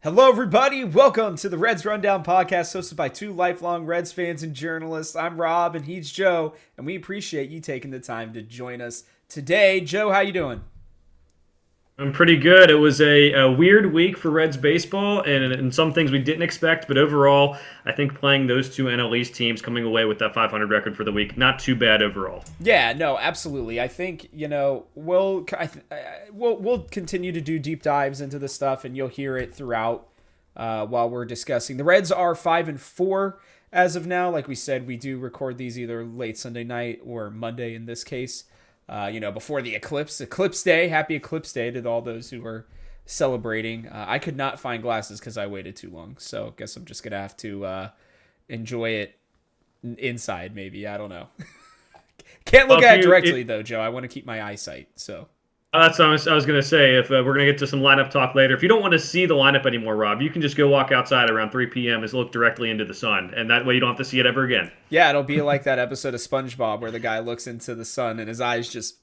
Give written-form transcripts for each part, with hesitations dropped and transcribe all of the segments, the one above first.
Hello, everybody. Welcome to the Reds Rundown podcast hosted by two lifelong Reds fans and journalists. I'm Rob and he's Joe, and we appreciate you taking the time to join us today. Joe, how you doing? I'm pretty good. It was a weird week for Reds baseball, and some things we didn't expect. But overall, I think playing those two NL East teams, coming away with that 500 record for the week, not too bad overall. Yeah, no, absolutely. I think we'll continue to do deep dives into this stuff, and you'll hear it throughout while we're discussing. The Reds are 5-4 as of now. Like we said, we do record these either late Sunday night or Monday in this case. Before the Eclipse Day. Happy Eclipse Day to all those who are celebrating. I could not find glasses because I waited too long, so I guess I'm just gonna have to enjoy it inside. Maybe, I don't know. Can't look at it directly though, Joe. I want to keep my eyesight. So That's what I was going to say. If we're going to get to some lineup talk later, if you don't want to see the lineup anymore, Rob, you can just go walk outside around 3 p.m. and look directly into the sun, and that way you don't have to see it ever again. yeah, it'll be like that episode of SpongeBob where the guy looks into the sun and his eyes just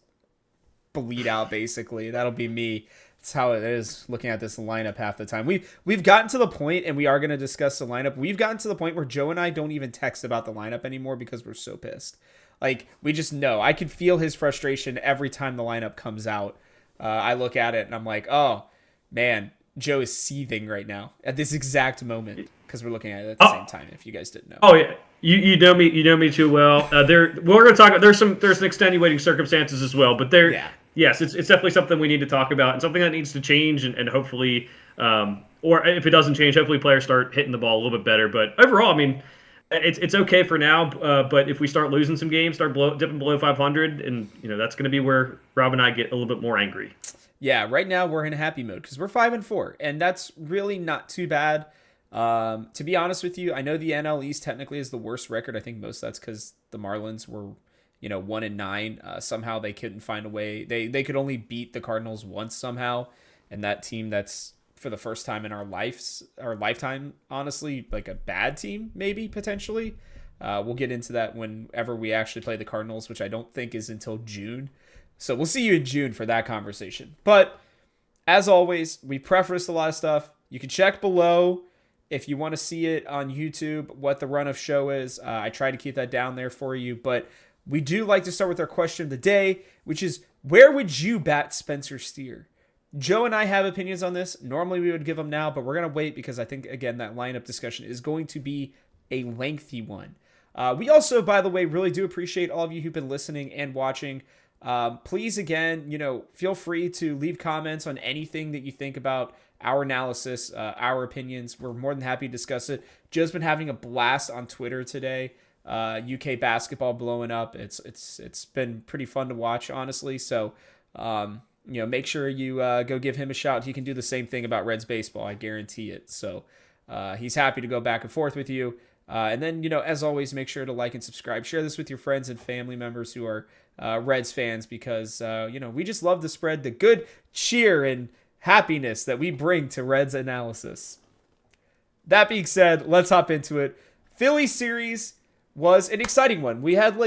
bleed out. Basically, that'll be me. That's how it is looking at this lineup half the time. We've gotten to the point, and we are going to discuss the lineup. We've gotten to the point where Joe and I don't even text about the lineup anymore because we're so pissed. Like, we just know. I can feel his frustration every time the lineup comes out. I look at it and I'm like, oh, man, Joe is seething right now at this exact moment because we're looking at it at the same time, if you guys didn't know. Oh, yeah. You know me too well. We're going to talk. There's some extenuating circumstances as well, but Yeah. yes, it's definitely something we need to talk about and something that needs to change and hopefully, or if it doesn't change, hopefully players start hitting the ball a little bit better. But overall, I mean, it's okay for now. But if we start losing some games, dipping below 500, and that's going to be where Rob and I get a little bit more angry. Yeah, right now we're in happy mode because we're 5-4, and that's really not too bad. To be honest with you, I know the NL East technically is the worst record. I think most of that's because the Marlins were 1-9. Somehow they couldn't find a way. They could only beat the Cardinals once somehow, and that team that's for the first time in our lifetime, honestly, like a bad team, maybe potentially. We'll get into that whenever we actually play the Cardinals, which I don't think is until June. So we'll see you in June for that conversation. But as always, we preface a lot of stuff. You can check below if you want to see it on YouTube, what the run of show is. I try to keep that down there for you. But we do like to start with our question of the day, which is, where would you bat Spencer Steer? Joe and I have opinions on this. Normally we would give them now, but we're going to wait because I think, again, that lineup discussion is going to be a lengthy one. We also, by the way, really do appreciate all of you who've been listening and watching. Please, again, feel free to leave comments on anything that you think about our analysis, our opinions. We're more than happy to discuss it. Joe's been having a blast on Twitter today. UK basketball blowing up. It's been pretty fun to watch, honestly. So, make sure you go give him a shout. He can do the same thing about Reds baseball. I guarantee it. So he's happy to go back and forth with you. And then, as always, make sure to like and subscribe. Share this with your friends and family members who are Reds fans because, we just love to spread the good cheer and happiness that we bring to Reds analysis. That being said, let's hop into it. Philly series was an exciting one. We had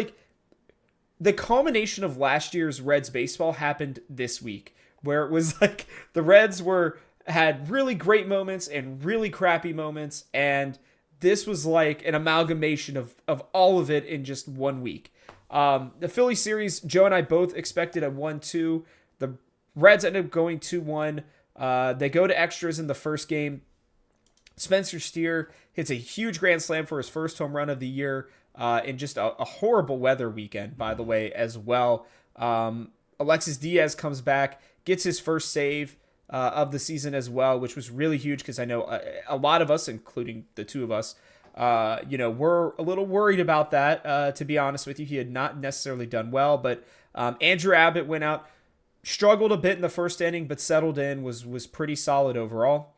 the culmination of last year's Reds baseball happened this week, where it was like the Reds had really great moments and really crappy moments, and this was like an amalgamation of all of it in just 1 week. The Philly series, Joe and I both expected a 1-2. The Reds ended up going 2-1. They go to extras in the first game. Spencer Steer hits a huge grand slam for his first home run of the year. In just a horrible weather weekend, by the way, as well. Alexis Diaz comes back, gets his first save of the season as well, which was really huge because I know a lot of us, including the two of us, were a little worried about that, to be honest with you. He had not necessarily done well, but Andrew Abbott went out, struggled a bit in the first inning, but settled in, was pretty solid overall.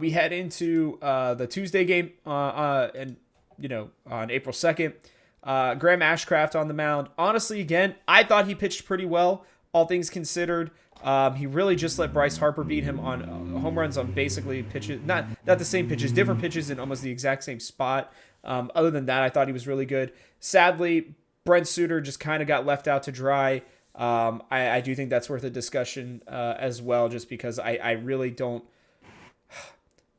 We head into the Tuesday game, and on April 2nd. Graham Ashcraft on the mound. Honestly, again, I thought he pitched pretty well, all things considered. He really just let Bryce Harper beat him on home runs on basically pitches, not the same pitches, different pitches in almost the exact same spot. Other than that, I thought he was really good. Sadly, Brent Suter just kind of got left out to dry. I do think that's worth a discussion as well, just because I really don't.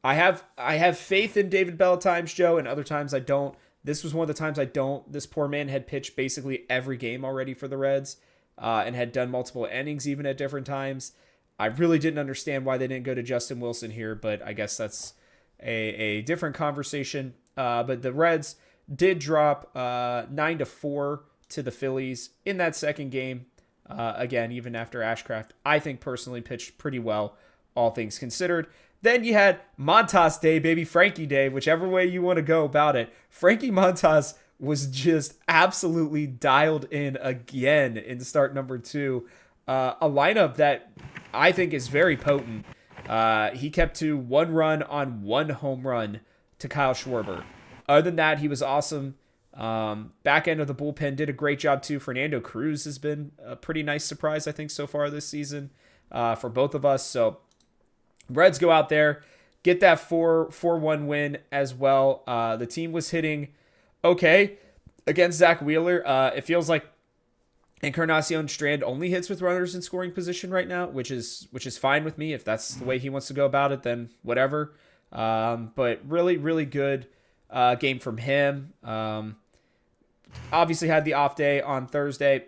I have faith in David Bell at times, Joe, and other times I don't. This was one of the times I don't. This poor man had pitched basically every game already for the Reds, and had done multiple innings even at different times. I really didn't understand why they didn't go to Justin Wilson here, but I guess that's a different conversation. But the Reds did drop 9-4 to the Phillies in that second game. Again, even after Ashcraft, I think personally pitched pretty well, all things considered. Then you had Montas Day, baby, Frankie Day, whichever way you want to go about it. Frankie Montas was just absolutely dialed in again in start number 2. A lineup that I think is very potent. He kept to 1 run on 1 home run to Kyle Schwarber. Other than that, he was awesome. Back end of the bullpen did a great job too. Fernando Cruz has been a pretty nice surprise, I think, so far this season for both of us. So Reds go out there, get that 4-1 win as well. The team was hitting okay against Zach Wheeler. It feels like Encarnacion Strand only hits with runners in scoring position right now, which is fine with me. If that's the way he wants to go about it, then whatever. But really, really good game from him. Obviously had the off day on Thursday.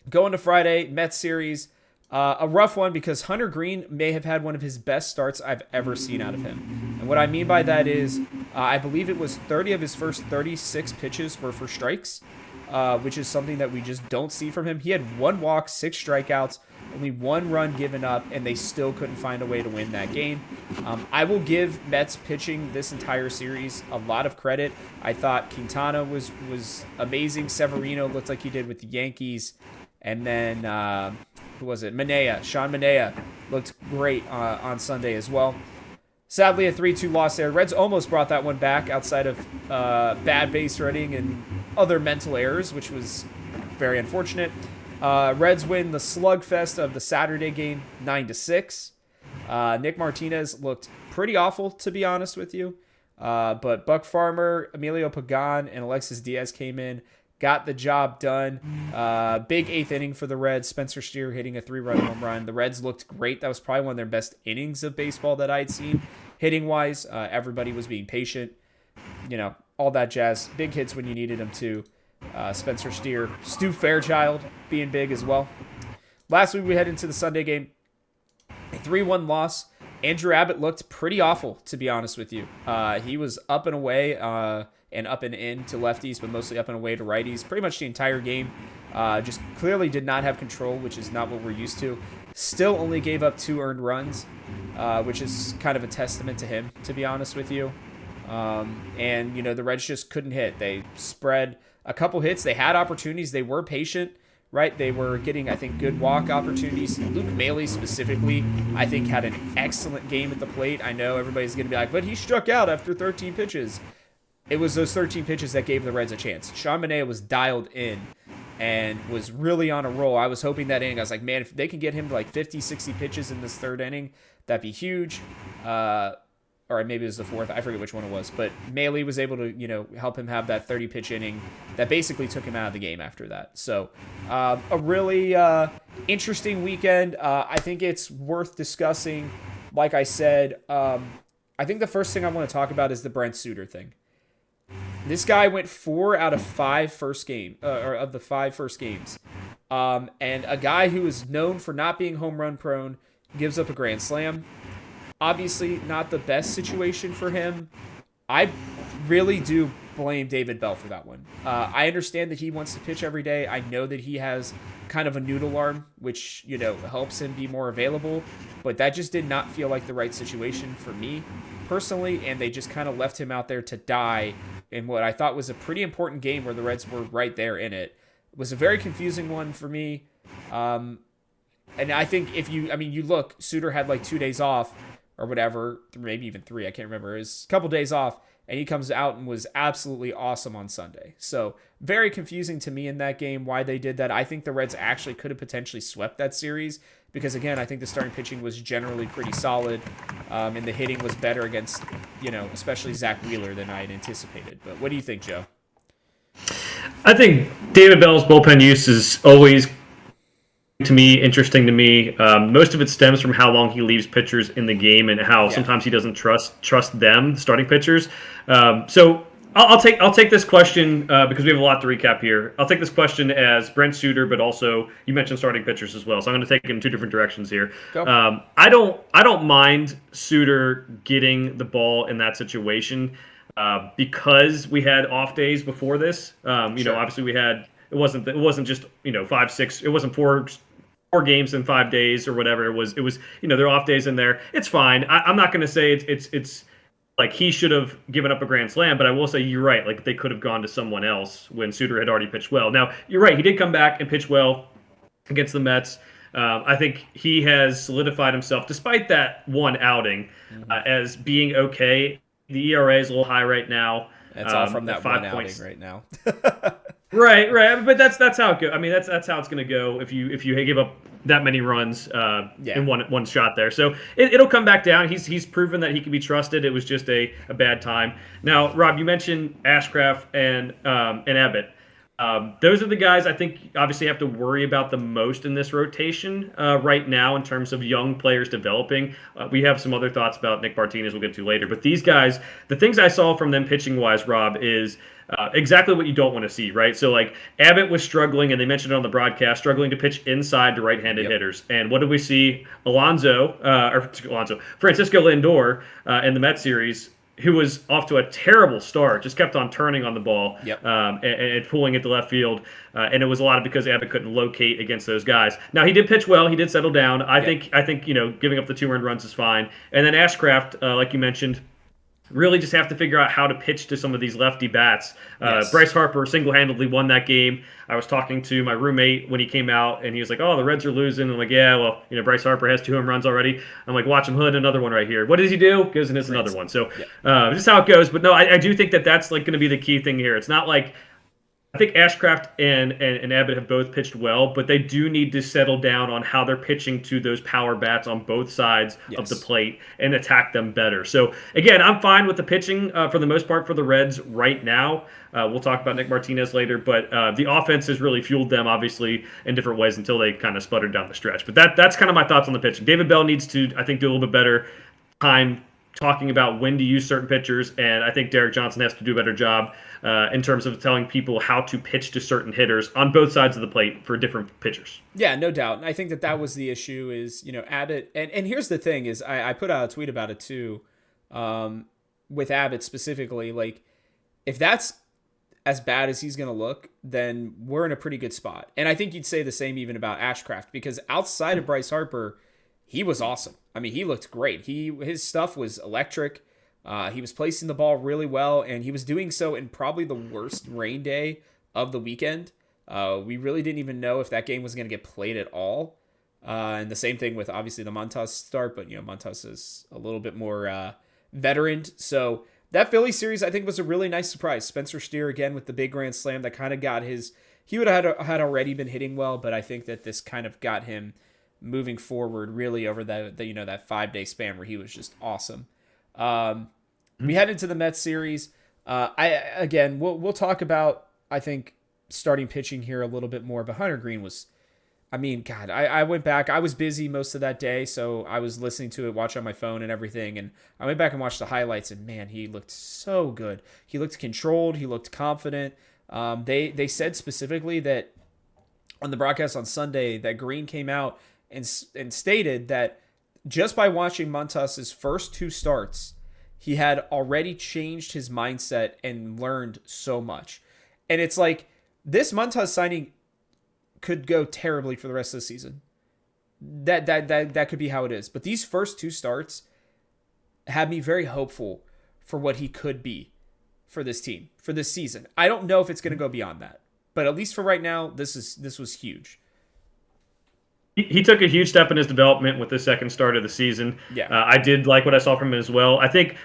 Going to Friday, Mets series. A rough one because Hunter Green may have had one of his best starts I've ever seen out of him. And what I mean by that is I believe it was 30 of his first 36 pitches were for strikes, which is something that we just don't see from him. He had 1 walk, 6 strikeouts, only 1 run given up, and they still couldn't find a way to win that game. I will give Mets pitching this entire series a lot of credit. I thought Quintana was amazing. Severino looked like he did with the Yankees. And then, who was it? Sean Manaea looked great on Sunday as well. Sadly, a 3-2 loss there. Reds almost brought that one back outside of bad base running and other mental errors, which was very unfortunate. Reds win the slugfest of the Saturday game 9-6. Nick Martinez looked pretty awful, to be honest with you. But Buck Farmer, Emilio Pagan, and Alexis Diaz came in, got the job done. Big 8th inning for the Reds. Spencer Steer hitting a 3-run home run. The Reds looked great. That was probably one of their best innings of baseball that I'd seen. Hitting-wise, everybody was being patient. All that jazz. Big hits when you needed them to. Spencer Steer. Stu Fairchild being big as well. Last week we head into the Sunday game. A 3-1 loss. Andrew Abbott looked pretty awful, to be honest with you. He was up and away and up and in to lefties, but mostly up and away to righties pretty much the entire game. Just clearly did not have control, which is not what we're used to. Still only gave up 2 earned runs, which is kind of a testament to him, to be honest with you. And the Reds just couldn't hit. They spread a couple hits. They had opportunities. They were patient, right? They were getting, I think, good walk opportunities. Luke Maile specifically, I think, had an excellent game at the plate. I know everybody's going to be like, but he struck out after 13 pitches. It was those 13 pitches that gave the Reds a chance. Sean Manaea was dialed in and was really on a roll. I was hoping that inning. I was like, man, if they can get him to like 50, 60 pitches in this 3rd inning, that'd be huge. Or maybe it was the 4th. I forget which one it was. But Maile was able to, help him have that 30-pitch inning that basically took him out of the game after that. So a really interesting weekend. I think it's worth discussing. Like I said, I think the first thing I want to talk about is the Brent Suter thing. This guy went 4 out of 5 first game, or of the 5 first games. And a guy who is known for not being home run prone gives up a grand slam. Obviously, not the best situation for him. I really do blame David Bell for that one. I understand that he wants to pitch every day. I know that he has kind of a noodle arm, which, helps him be more available. But that just did not feel like the right situation for me personally. And they just kind of left him out there to die in what I thought was a pretty important game where the Reds were right there in it. It was a very confusing one for me. And I think if you look, Suter had like 2 days off or whatever, maybe even 3, I can't remember. It was a couple days off, and he comes out and was absolutely awesome on Sunday. So very confusing to me in that game why they did that. I think the Reds actually could have potentially swept that series because, again, I think the starting pitching was generally pretty solid, and the hitting was better against, especially Zach Wheeler than I had anticipated. But what do you think, Joe? I think David Bell's bullpen use is always to me, interesting to me. Most of it stems from how long he leaves pitchers in the game and how Yeah. sometimes he doesn't trust them, starting pitchers. So I'll take this question because we have a lot to recap here. I'll take this question as Brent Suter, but also you mentioned starting pitchers as well. So I'm going to take it in two different directions here. Go. I don't mind Suter getting the ball in that situation because we had off days before this. Sure. Obviously we had it wasn't just 5 6, it wasn't four games in 5 days or whatever. It was there are off days in there. It's fine. I'm not going to say it's like he should have given up a grand slam, but I will say you're right. Like they could have gone to someone else when Suter had already pitched well. Now you're right. He did come back and pitch well against the Mets. I think he has solidified himself, despite that one outing, as being okay. The ERA is a little high right now. It's all from that one outing points. right now. Right. But that's how it goes. I mean, that's how it's going to go if you give up that many runs in one shot there. So it'll come back down. He's proven that he can be trusted. It was just a bad time. Now, Rob, you mentioned Ashcraft and Abbott. Those are the guys I think obviously have to worry about the most in this rotation right now in terms of young players developing. We have some other thoughts about Nick Martinez we'll get to later. But these guys, the things I saw from them pitching-wise, Rob, is exactly what you don't want to see, right? So, like, Abbott was struggling, and they mentioned it on the broadcast, struggling to pitch inside to right-handed hitters. And what did we see? Francisco Lindor in the Mets series, who was off to a terrible start, just kept on turning on the ball and pulling it to left field. And it was a lot of because Abbott couldn't locate against those guys. Now, he did pitch well. He did settle down. I think giving up the 2 earned runs is fine. And then Ashcraft, like you mentioned, really just have to figure out how to pitch to some of these lefty bats. Bryce Harper single-handedly won that game. I was talking to my roommate when he came out, and he was like, "Oh, the Reds are losing." I'm like, "Yeah, well, Bryce Harper has 2 home runs already." I'm like, "Watch him hit another one right here." What does he do? Goes and hits another one. So just how it goes. But no, I do think that's like going to be the key thing here. It's not like I think Ashcraft and Abbott have both pitched well, but they do need to settle down on how they're pitching to those power bats on both sides of the plate and attack them better. So, again, I'm fine with the pitching for the most part for the Reds right now. We'll talk about Nick Martinez later, but the offense has really fueled them, obviously, in different ways until they kind of sputtered down the stretch. But that's kind of my thoughts on the pitching. David Bell needs to, I think, do a little bit better time talking about when to use certain pitchers, and I think Derek Johnson has to do a better job in terms of telling people how to pitch to certain hitters on both sides of the plate for different pitchers. Yeah, no doubt. And I think that was the issue is, Abbott. And here's the thing is I put out a tweet about it too with Abbott specifically. Like, if that's as bad as he's going to look, then we're in a pretty good spot. And I think you'd say the same even about Ashcraft, because outside of Bryce Harper, he was awesome. I mean, he looked great. His stuff was electric. He was placing the ball really well, and he was doing so in probably the worst rain day of the weekend. We really didn't even know if that game was going to get played at all. And the same thing with, obviously, the Montas start, but, Montas is a little bit more veteran. So that Philly series, I think, was a really nice surprise. Spencer Steer, again, with the big grand slam that kind of got his... He would have had already been hitting well, but I think that this kind of got him moving forward really over that 5-day span where he was just awesome. We head into the Mets series. We'll talk about, I think, starting pitching here a little bit more, but Hunter Green was, I mean, God, I went back. I was busy most of that day, so I was listening to it, watching on my phone and everything, and I went back and watched the highlights, and man, he looked so good. He looked controlled. He looked confident. They said specifically that on the broadcast on Sunday that Green came out and stated that just by watching Montas's first 2 starts, he had already changed his mindset and learned so much. And it's like, this Montas signing could go terribly for the rest of the season. That could be how it is. But these first 2 starts had me very hopeful for what he could be for this team, for this season. I don't know if it's going to go beyond that. But at least for right now, this was huge. He took a huge step in his development with the second start of the season. Yeah. I did like what I saw from him as well. I think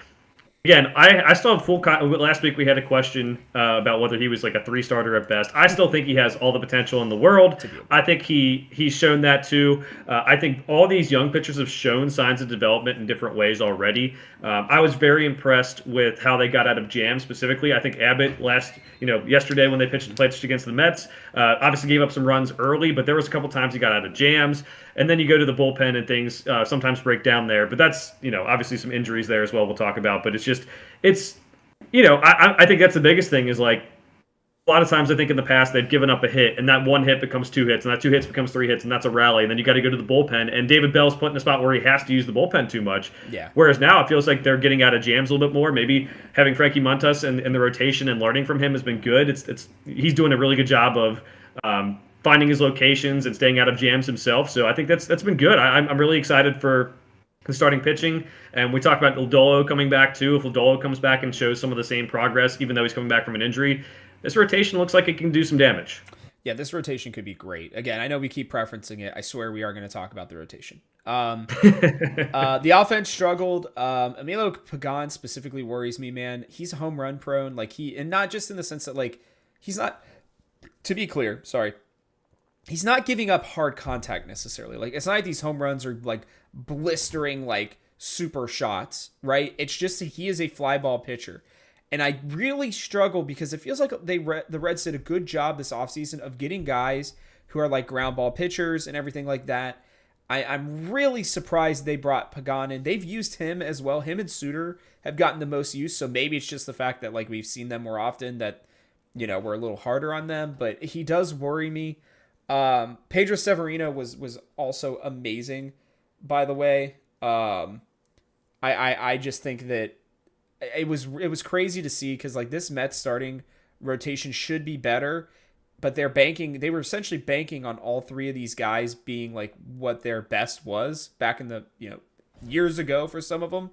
Again, I still have last week we had a question about whether he was like a 3 starter at best. I still think he has all the potential in the world. To be a I think he's shown that too. I think all these young pitchers have shown signs of development in different ways already. I was very impressed with how they got out of jams specifically. I think Abbott yesterday when they pitched against the Mets, obviously gave up some runs early, but there was a couple times he got out of jams. And then you go to the bullpen and things sometimes break down there. But that's, obviously some injuries there as well we'll talk about. But I think that's the biggest thing is like a lot of times I think in the past they've given up a hit and that one hit becomes 2 hits and that 2 hits becomes 3 hits and that's a rally. And then you got to go to the bullpen. And David Bell's put in a spot where he has to use the bullpen too much. Yeah. Whereas now it feels like they're getting out of jams a little bit more. Maybe having Frankie Montas in the rotation and learning from him has been good. He's doing a really good job of finding his locations and staying out of jams himself. So I think that's been good. I'm really excited for the starting pitching. And we talked about Lodolo coming back too. If Lodolo comes back and shows some of the same progress, even though he's coming back from an injury, this rotation looks like it can do some damage. Yeah, this rotation could be great. Again, I know we keep preferencing it. I swear we are going to talk about the rotation. The offense struggled. Emilio Pagan specifically worries me, man. He's home run prone. And not just in the sense that he's not, to be clear, sorry, he's not giving up hard contact necessarily. It's not like these home runs are blistering super shots, right? It's just that he is a fly ball pitcher. And I really struggle because it feels like the Reds did a good job this offseason of getting guys who are ground ball pitchers and everything like that. I'm really surprised they brought Pagan in. They've used him as well. Him and Suter have gotten the most use. So maybe it's just the fact that we've seen them more often that, we're a little harder on them. But he does worry me. Pedro Severino was also amazing, by the way. I just think that it was crazy to see because this Mets starting rotation should be better, but they were essentially banking on all three of these guys being what their best was back in the years ago for some of them.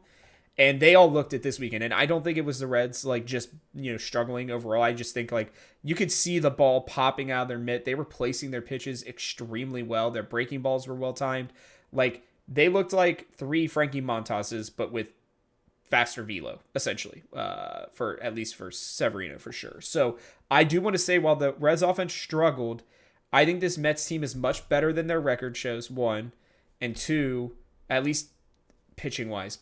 And they all looked at this weekend, and I don't think it was the Reds just struggling overall. I just think you could see the ball popping out of their mitt. They were placing their pitches extremely well. Their breaking balls were well timed. They looked like 3 Frankie Montases, but with faster velo, essentially, at least for Severino for sure. So I do want to say while the Reds offense struggled, I think this Mets team is much better than their record shows. 1 and 2, at least. Pitching wise,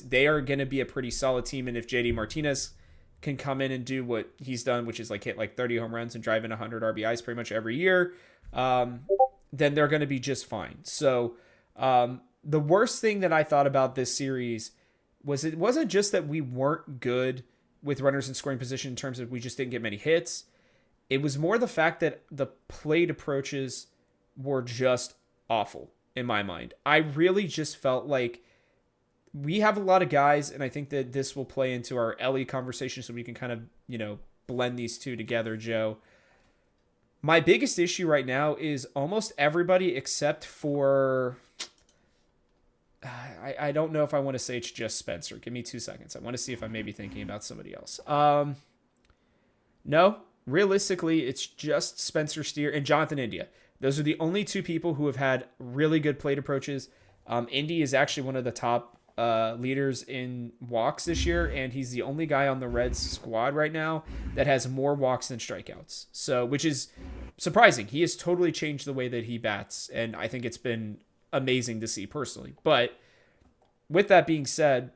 they are going to be a pretty solid team. And if JD Martinez can come in and do what he's done, which is hit 30 home runs and drive in 100 RBIs pretty much every year, then they're going to be just fine. So the worst thing that I thought about this series was it wasn't just that we weren't good with runners in scoring position in terms of we just didn't get many hits. It was more the fact that the plate approaches were just awful in my mind. I really just felt like we have a lot of guys, and I think that this will play into our Ellie conversation so we can kind of, blend these two together, Joe. My biggest issue right now is almost everybody except for... I don't know if I want to say it's just Spencer. Give me 2 seconds. I want to see if I'm maybe thinking about somebody else. No, realistically, it's just Spencer Steer and Jonathan India. Those are the only 2 people who have had really good plate approaches. Indy is actually one of the top leaders in walks this year, and he's the only guy on the Reds squad right now that has more walks than strikeouts. So, which is surprising. He has totally changed the way that he bats, and I think it's been amazing to see personally. But with that being said,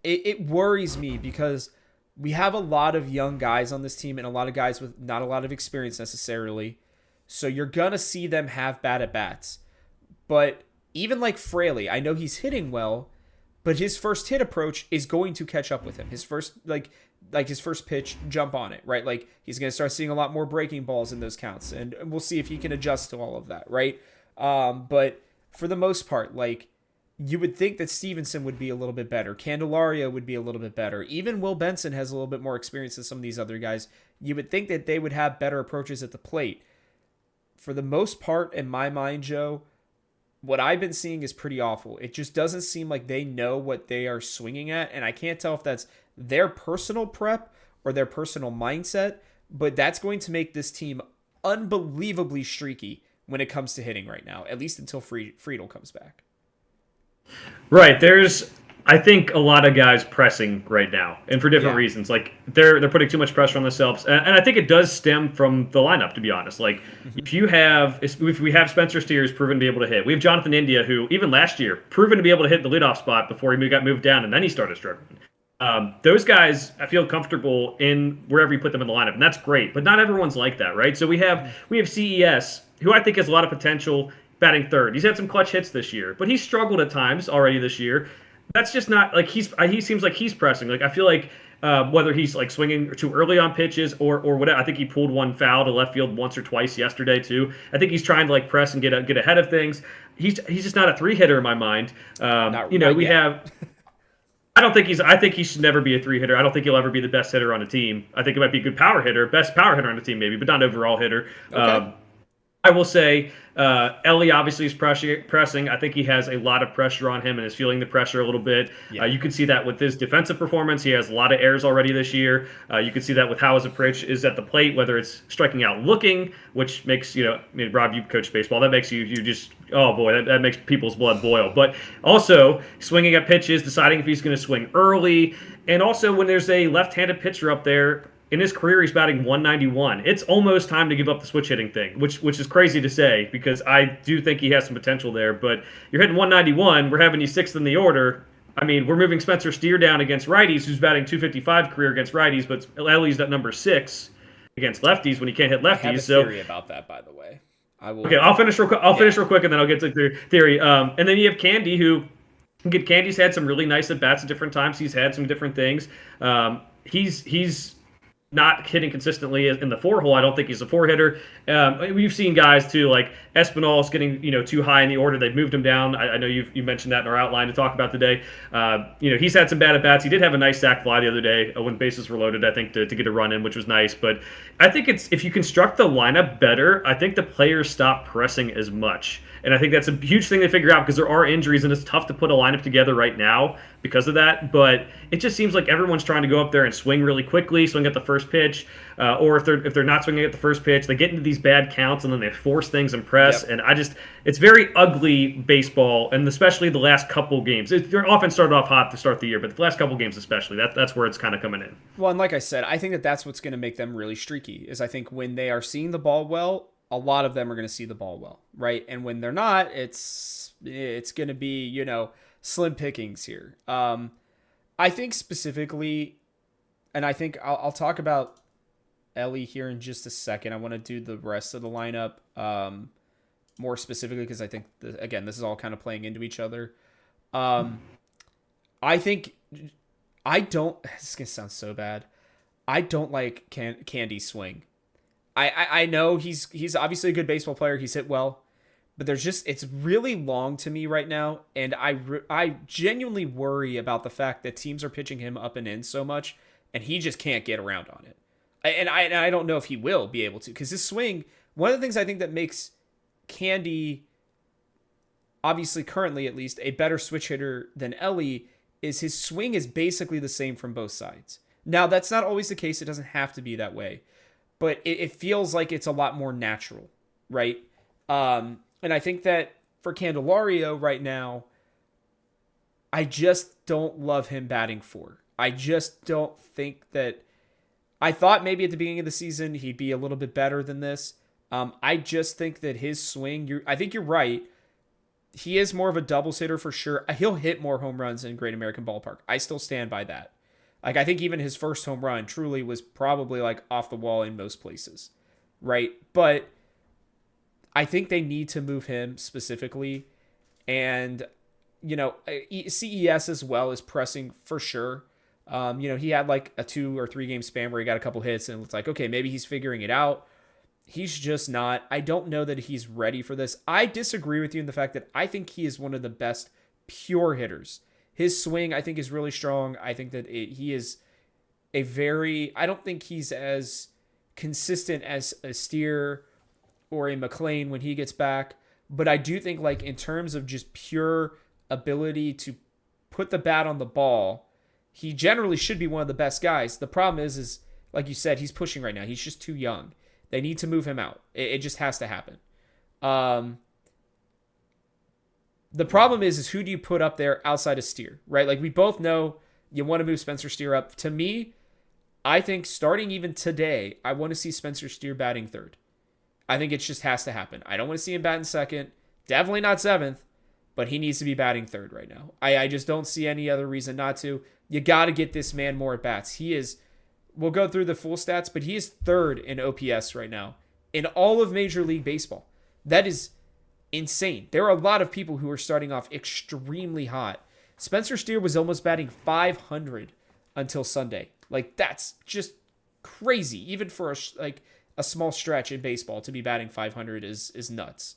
it worries me because we have a lot of young guys on this team and a lot of guys with not a lot of experience necessarily. So you're going to see them have bad at-bats. But even Fraley, I know he's hitting well, but his first hit approach is going to catch up with him. His first his first pitch, jump on it, right? He's going to start seeing a lot more breaking balls in those counts, and we'll see if he can adjust to all of that, right? But for the most part, you would think that Stevenson would be a little bit better. Candelario would be a little bit better. Even Will Benson has a little bit more experience than some of these other guys. You would think that they would have better approaches at the plate. For the most part, in my mind, Joe, what I've been seeing is pretty awful. It just doesn't seem like they know what they are swinging at, and I can't tell if that's their personal prep or their personal mindset, but that's going to make this team unbelievably streaky when it comes to hitting right now, at least until Friedel comes back. Right. I think a lot of guys pressing right now, and for different Yeah. reasons. Like they're putting too much pressure on themselves, and I think it does stem from the lineup. To be honest, like Hmm. if we have Spencer Steers proven to be able to hit, we have Jonathan India who even last year proven to be able to hit the leadoff spot before he got moved down, and then he started struggling. Those guys, I feel comfortable in wherever you put them in the lineup, and that's great. But not everyone's like that, right? So Hmm. we have CES, who I think has a lot of potential batting third. He's had some clutch hits this year, but he's struggled at times already this year. That's just not like he seems like he's pressing. Like I feel like whether he's like swinging too early on pitches or whatever. I think he pulled one foul to left field once or twice yesterday too. I think he's trying to like press and get ahead of things. He's just not a three hitter in my mind. Not We yet. have. I don't think he's. I think he should never be a three hitter. I don't think he'll ever be the best hitter on a team. I think he might be a good power hitter, best power hitter on a team maybe, but not overall hitter. Okay. I will say Ellie obviously is pressing. I think he has a lot of pressure on him and is feeling the pressure a little bit. Yeah. You can see that with his defensive performance. He has a lot of errors already this year. You can see that with how his approach is at the plate, whether it's striking out looking, which makes, I mean, Rob, you coach baseball. That makes you just, oh boy, that makes people's blood boil. But also swinging at pitches, deciding if he's going to swing early. And also when there's a left-handed pitcher up there, in his career, he's batting 191. It's almost time to give up the switch hitting thing, which is crazy to say because I do think he has some potential there. But you're hitting 191. We're having you sixth in the order. I mean, we're moving Spencer Steer down against righties, who's batting 255 career against righties, but Ellie's at number 6 against lefties when he can't hit I have a lefties. So theory about that, by the way. I will. okay, I'll finish real quick. I'll Yeah. finish real quick, and then I'll get to the theory. And then you have Candy, who Candy's had some really nice at bats at different times. He's had some different things. He's not hitting consistently in the four hole. I don't think he's a four hitter. We've seen guys too, like Espinal's getting too high in the order. They've moved him down. I know you mentioned that in our outline to talk about today. He's had some bad at bats. He did have a nice sac fly the other day when bases were loaded. I think to get a run in, which was nice. But I think it's if you construct the lineup better, I think the players stop pressing as much. And I think that's a huge thing to figure out because there are injuries and it's tough to put a lineup together right now because of that. But it just seems like everyone's trying to go up there and swing really quickly, swing at the first pitch, or if they're not swinging at the first pitch, they get into these bad counts and then they force things and press. Yep. And it's very ugly baseball, and especially the last couple games. They're often started off hot to start the year, but the last couple games especially, that's where it's kind of coming in. Well, and like I said, I think that's what's going to make them really streaky. Is I think when they are seeing the ball well, a lot of them are going to see the ball well, right? And when they're not, it's going to be slim pickings here. I think specifically, and I think I'll talk about Ellie here in just a second. I want to do the rest of the lineup more specifically because I think again this is all kind of playing into each other. I think I don't. This is gonna sound so bad. I don't like Candy's swing. I know he's obviously a good baseball player. He's hit well, but it's really long to me right now, and I genuinely worry about the fact that teams are pitching him up and in so much, and he just can't get around on it. And I don't know if he will be able to because his swing. One of the things I think that makes Candy, obviously currently at least, a better switch hitter than Ellie is his swing is basically the same from both sides. Now that's not always the case. It doesn't have to be that way. But it feels like it's a lot more natural, right? And I think that for Candelario right now, I just don't love him batting four. I just don't think that. I thought maybe at the beginning of the season he'd be a little bit better than this. I just think that his swing. I think you're right. He is more of a doubles hitter for sure. He'll hit more home runs in Great American Ballpark. I still stand by that. Like, I think even his first home run truly was probably like off the wall in most places, right? But I think they need to move him specifically. And, CES as well is pressing for sure. He had like a 2 or 3 game span where he got a couple hits and it's like, okay, maybe he's figuring it out. He's just not. I don't know that he's ready for this. I disagree with you in the fact that I think he is one of the best pure hitters. His swing, I think, is really strong. I think that he is I don't think he's as consistent as a Steer or a McLean when he gets back. But I do think, like, in terms of just pure ability to put the bat on the ball, he generally should be one of the best guys. The problem is like you said, he's pushing right now. He's just too young. They need to move him out. It just has to happen. The problem is who do you put up there outside of Steer, right? Like we both know you want to move Spencer Steer up. To me, I think starting even today, I want to see Spencer Steer batting third. I think it just has to happen. I don't want to see him batting second. Definitely not seventh, but he needs to be batting third right now. I just don't see any other reason not to. You got to get this man more at bats. He is, we'll go through the full stats, but he is third in OPS right now in all of Major League Baseball. That is insane. There are a lot of people who are starting off extremely hot. Spencer Steer was almost batting 500 until Sunday. Like that's just crazy. Even for a small stretch in baseball to be batting 500 is nuts.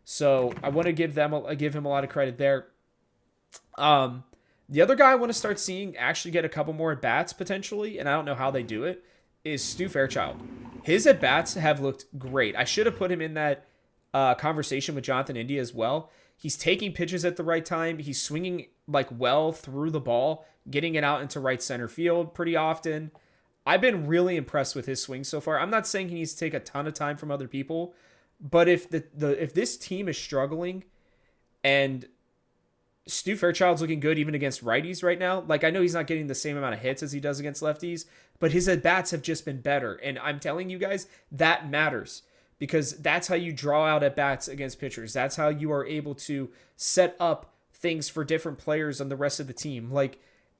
So I want to give him a lot of credit there. The other guy I want to start seeing actually get a couple more at bats potentially, and I don't know how they do it, is Stu Fairchild. His at bats have looked great. I should have put him in that conversation with Jonathan India as well. He's taking pitches at the right time. He's swinging like well through the ball, getting it out into right center field pretty often. I've been really impressed with his swing so far. I'm not saying he needs to take a ton of time from other people, but if if this team is struggling and Stu Fairchild's looking good even against righties right now, like I know he's not getting the same amount of hits as he does against lefties, but his at-bats have just been better. And I'm telling you guys, that matters because that's how you draw out at-bats against pitchers. That's how you are able to set up things for different players on the rest of the team. Like,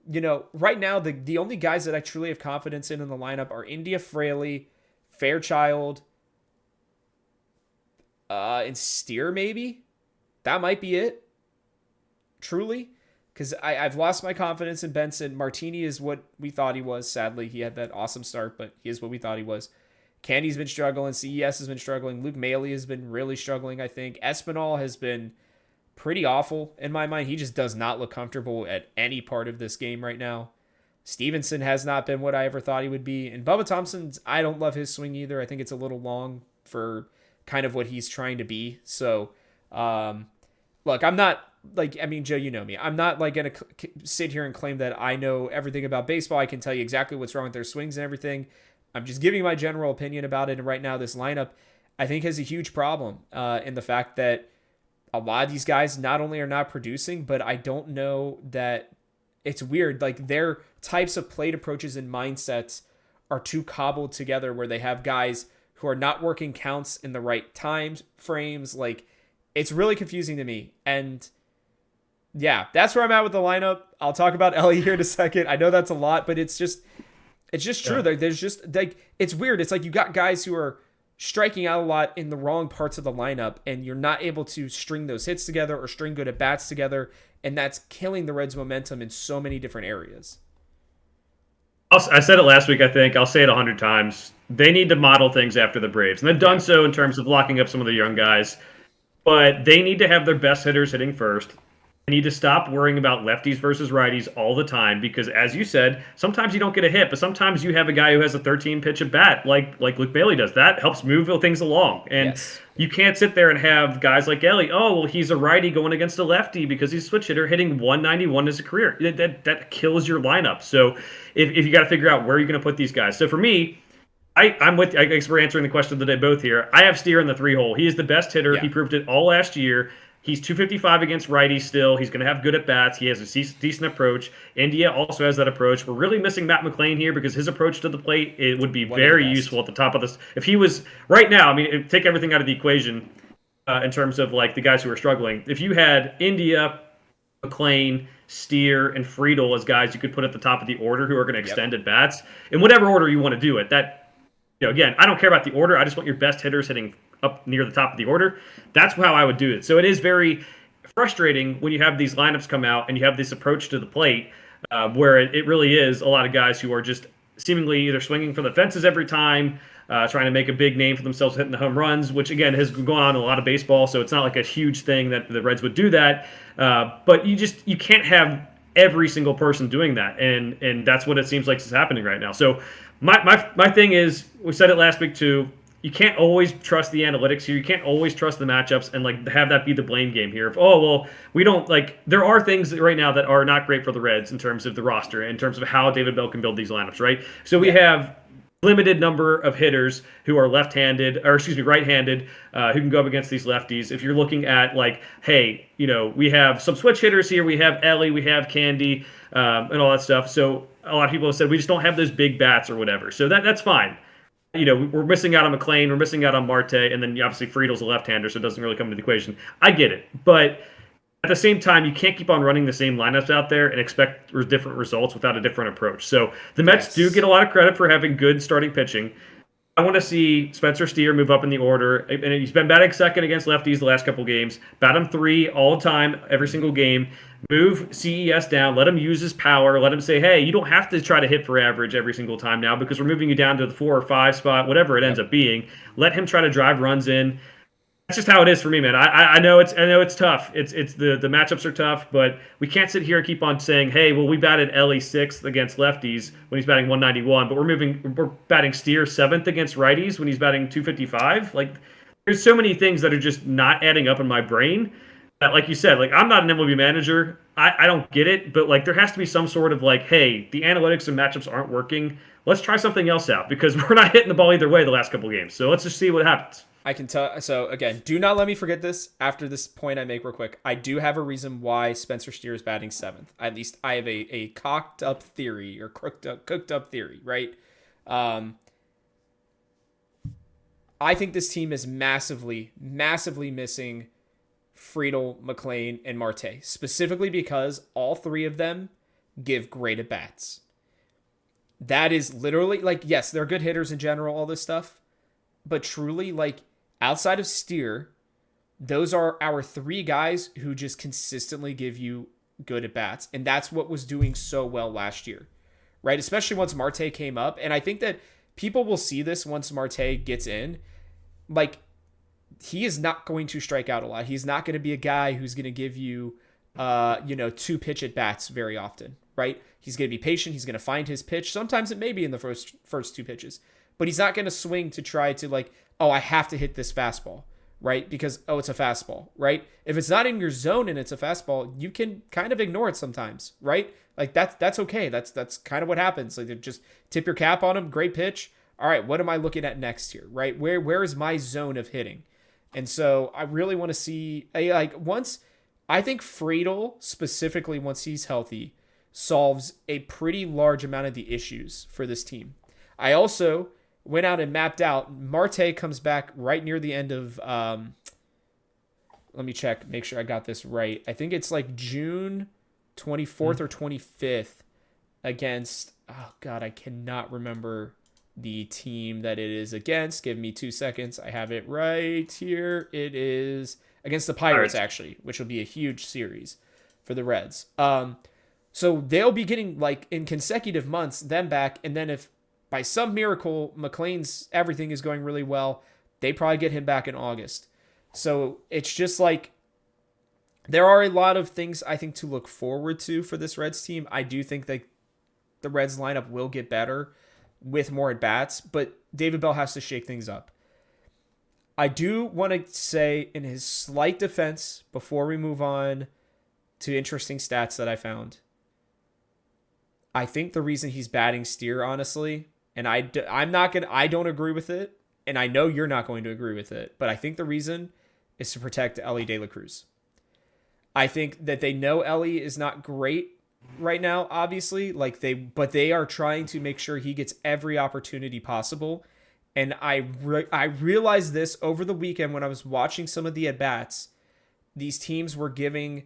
you know, right now, the only guys that I truly have confidence in the lineup are India Fraley, Fairchild, and Steer maybe. That might be it. Truly. Because I've lost my confidence in Benson. Martini is what we thought he was. Sadly, he had that awesome start, but he is what we thought he was. Candy's been struggling. CES has been struggling. Luke Maley has been really struggling, I think. Espinal has been pretty awful in my mind. He just does not look comfortable at any part of this game right now. Stevenson has not been what I ever thought he would be. And Bubba Thompson's, I don't love his swing either. I think it's a little long for kind of what he's trying to be. So, look, I'm not like, I mean, Joe, you know me. I'm not like going to sit here and claim that I know everything about baseball. I can tell you exactly what's wrong with their swings and everything. I'm just giving my general opinion about it. And right now, this lineup, I think, has a huge problem in the fact that a lot of these guys not only are not producing, but I don't know that it's weird. Like their types of plate approaches and mindsets are too cobbled together where they have guys who are not working counts in the right time frames. Like it's really confusing to me. And yeah, that's where I'm at with the lineup. I'll talk about Ellie here in a second. I know that's a lot, but it's just true. Yeah. There's just like, it's weird. It's like you got guys who are striking out a lot in the wrong parts of the lineup, and you're not able to string those hits together or string good at bats together, and that's killing the Reds' momentum in so many different areas. I said it last week, I think. I'll say it 100 times. They need to model things after the Braves, and they've done so in terms of locking up some of the young guys, but they need to have their best hitters hitting first. They need to stop worrying about lefties versus righties all the time because, as you said, sometimes you don't get a hit, but sometimes you have a guy who has a 13-pitch at bat like Luke Bailey does. That helps move things along. And you can't sit there and have guys like Ellie, oh, well, he's a righty going against a lefty because he's a switch hitter hitting 191 as a career. That kills your lineup. So if you got to figure out where you're going to put these guys. So for me, I'm with. I guess we're answering the question of the day both here. I have Steer in the 3-hole. He is the best hitter. Yeah. He proved it all last year. He's 255 against righties still. He's going to have good at-bats. He has a decent approach. India also has that approach. We're really missing Matt McClain here because his approach to the plate, it would be very useful at the top of this. If he was right now, I mean, take everything out of the equation in terms of like the guys who are struggling. If you had India, McClain, Steer, and Friedel as guys you could put at the top of the order who are going to extend at-bats, in whatever order you want to do it, that, you know, again, I don't care about the order. I just want your best hitters hitting up near the top of the order. That's how I would do it. So it is very frustrating when you have these lineups come out and you have this approach to the plate where it really is a lot of guys who are just seemingly either swinging for the fences every time, trying to make a big name for themselves hitting the home runs, which again has gone on in a lot of baseball. So it's not like a huge thing that the Reds would do that. But you can't have every single person doing that. And that's what it seems like is happening right now. So my thing is, we said it last week too, you can't always trust the analytics here. You can't always trust the matchups and like have that be the blame game here. We don't like. There are things right now that are not great for the Reds in terms of the roster, in terms of how David Bell can build these lineups, right? So we have limited number of hitters who are left-handed, or excuse me, right-handed, who can go up against these lefties. If you're looking at like, hey, we have some switch hitters here. We have Ellie, we have Candy, and all that stuff. So a lot of people have said we just don't have those big bats or whatever. So that's fine. We're missing out on McLean, we're missing out on Marte, and then obviously Friedel's a left-hander, so it doesn't really come into the equation. I get it, but at the same time, you can't keep on running the same lineups out there and expect different results without a different approach. So the Mets do get a lot of credit for having good starting pitching. I want to see Spencer Steer move up in the order, and he's been batting second against lefties the last couple games. Bat him 3 all the time, every single game. Move CES down, let him use his power, let him say, hey, you don't have to try to hit for average every single time now because we're moving you down to the 4 or 5 spot, whatever it ends up being. Let him try to drive runs in. That's just how it is for me, man. I know it's tough. It's the matchups are tough, but we can't sit here and keep on saying, hey, well, we batted Ellie 6th against lefties when he's batting 191, but we're batting Steer 7th against righties when he's batting 255. Like, there's so many things that are just not adding up in my brain. That, like you said, like I'm not an MLB manager. I don't get it, but like there has to be some sort of like, hey, the analytics and matchups aren't working. Let's try something else out because we're not hitting the ball either way the last couple games. So let's just see what happens. I can tell. So again, do not let me forget this. After this point I make real quick, I do have a reason why Spencer Steer is batting 7th. At least I have a cocked up theory or cooked up theory, right? I think this team is massively missing Friedel, McLean, and Marte, specifically because all 3 of them give great at bats. That is literally like, yes, they're good hitters in general, all this stuff, but truly, like, outside of Steer, those are our 3 guys who just consistently give you good at bats. And that's what was doing so well last year, right? Especially once Marte came up. And I think that people will see this once Marte gets in. Like, he is not going to strike out a lot. He's not going to be a guy who's going to give you, 2 pitch at bats very often, right? He's going to be patient. He's going to find his pitch. Sometimes it may be in the first 2 pitches. But he's not going to swing to try to like, oh, I have to hit this fastball, right? Because, oh, it's a fastball, right? If it's not in your zone and it's a fastball, you can kind of ignore it sometimes, right? Like that's okay. That's kind of what happens. Like just tip your cap on him. Great pitch. All right, what am I looking at next here, right? Where is my zone of hitting? And so I really want to see I think Friedel specifically once he's healthy solves a pretty large amount of the issues for this team. I also went out and mapped out. Marte comes back right near the end of, let me check, make sure I got this right. I think it's like June 24th or 25th against, oh God, I cannot remember the team that it is against. Give me 2 seconds. I have it right here. It is against the Pirates, actually, which will be a huge series for the Reds. So they'll be getting like in consecutive months, them back. And then if by some miracle, McLean's everything is going really well, they probably get him back in August. So it's just like there are a lot of things I think to look forward to for this Reds team. I do think that the Reds lineup will get better with more at bats, but David Bell has to shake things up. I do want to say in his slight defense before we move on to interesting stats that I found, I think the reason he's batting Steer, honestly, and I don't agree with it, and I know you're not going to agree with it, but I think the reason is to protect Ellie De La Cruz. I think that they know Ellie is not great right now, obviously, but they are trying to make sure he gets every opportunity possible. And I realized this over the weekend when I was watching some of the at-bats. These teams were giving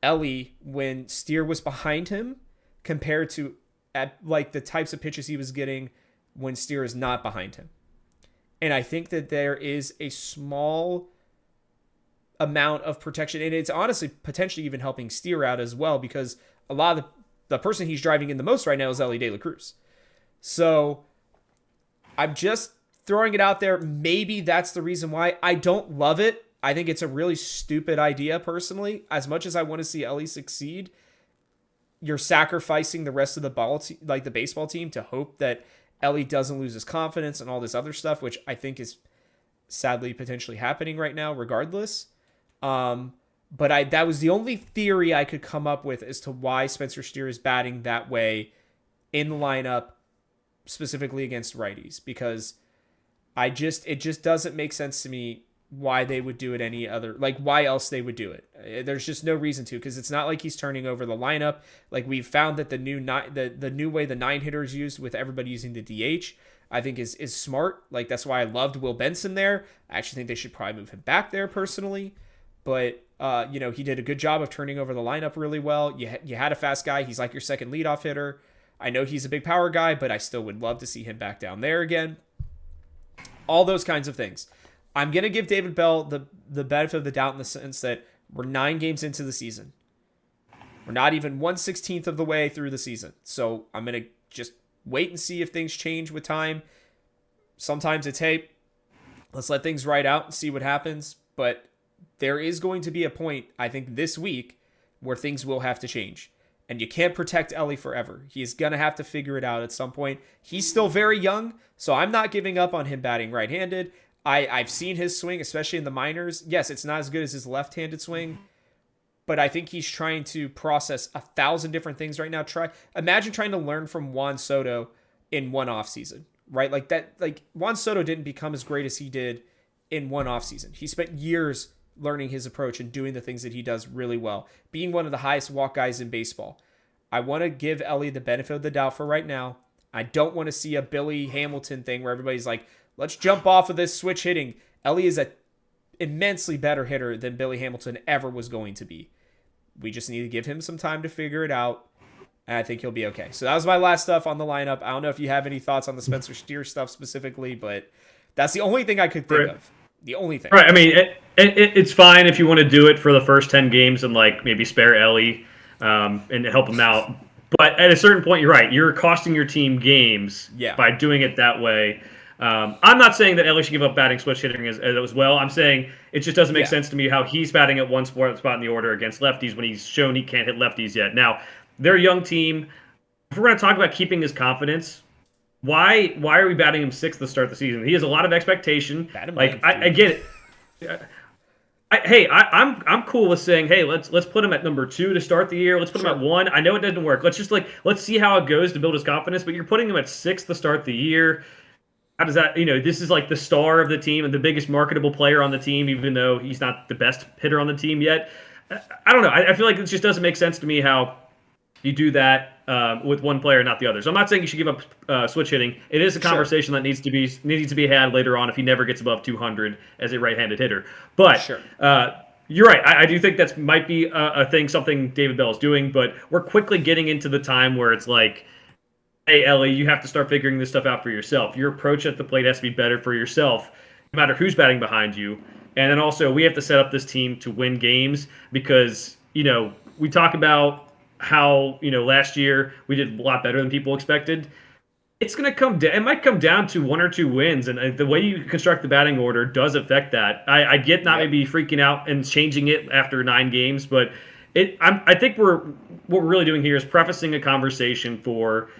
Ellie when Steer was behind him compared to the types of pitches he was getting when Steer is not behind him. And I think that there is a small amount of protection, and it's honestly potentially even helping Steer out as well, because a lot of the person he's driving in the most right now is Ellie De La Cruz. So I'm just throwing it out there. Maybe that's the reason why. I don't love it. I think it's a really stupid idea, personally. As much as I want to see Ellie succeed, you're sacrificing the rest of the baseball team to hope that Ellie doesn't lose his confidence and all this other stuff, which I think is sadly potentially happening right now, regardless. But that was the only theory I could come up with as to why Spencer Steer is batting that way in the lineup specifically against righties, because it just doesn't make sense to me why they would do it any other, like why else they would do it. There's just no reason to, because it's not like he's turning over the lineup. Like, we've found that the new way the 9 hitter is used, with everybody using the DH, I think is smart. Like, that's why I loved Will Benson there. I actually think they should probably move him back there personally. But he did a good job of turning over the lineup really well. You had a fast guy. He's like your second leadoff hitter. I know he's a big power guy, but I still would love to see him back down there again. All those kinds of things. I'm going to give David Bell the benefit of the doubt, in the sense that we're 9 games into the season. We're not even 1/16th of the way through the season. So I'm going to just wait and see if things change with time. Sometimes it's, hey, let's let things ride out and see what happens. But there is going to be a point, I think, this week where things will have to change. And you can't protect Ellie forever. He's going to have to figure it out at some point. He's still very young, so I'm not giving up on him batting right-handed. I've seen his swing, especially in the minors. Yes, it's not as good as his left-handed swing, but I think he's trying to process 1,000 different things right now. Imagine trying to learn from Juan Soto in one offseason, right? Like that. Like, Juan Soto didn't become as great as he did in one offseason. He spent years learning his approach and doing the things that he does really well, being one of the highest walk guys in baseball. I want to give Ellie the benefit of the doubt for right now. I don't want to see a Billy Hamilton thing where everybody's like, let's jump off of this switch hitting. Ellie is an immensely better hitter than Billy Hamilton ever was going to be. We just need to give him some time to figure it out, and I think he'll be okay. So that was my last stuff on the lineup. I don't know if you have any thoughts on the Spencer Steer stuff specifically, but that's the only thing I could think of. The only thing. Right. I mean, it's fine if you want to do it for the first 10 games and like maybe spare Ellie and help him out. But at a certain point, you're right. You're costing your team games by doing it that way. I'm not saying that Ellie should give up batting switch hitting as well. I'm saying it just doesn't make sense to me how he's batting at one spot in the order against lefties when he's shown he can't hit lefties yet. Now, they're a young team. If we're going to talk about keeping his confidence, why are we batting him 6th to start the season? He has a lot of expectation. Like, I get it. I'm cool with saying, hey, let's put him at number 2 to start the year. Let's put him at 1. I know it doesn't work. Let's see how it goes to build his confidence. But you're putting him at 6th to start the year. How does that? This is like the star of the team and the biggest marketable player on the team, even though he's not the best hitter on the team yet. I don't know. I feel like it just doesn't make sense to me how you do that with one player, not the other. So I'm not saying you should give up switch hitting. It is a conversation that needs to be had later on if he never gets above 200 as a right-handed hitter. But you're right. I do think that might be a thing, something David Bell is doing. But we're quickly getting into the time where it's like, hey, Ellie, you have to start figuring this stuff out for yourself. Your approach at the plate has to be better for yourself, no matter who's batting behind you. And then also, we have to set up this team to win games because, we talk about how, last year we did a lot better than people expected. It's going to come down. It might come down to 1 or 2 wins, and the way you construct the batting order does affect that. I get not maybe freaking out and changing it after 9 games, but I think what we're really doing here is prefacing a conversation for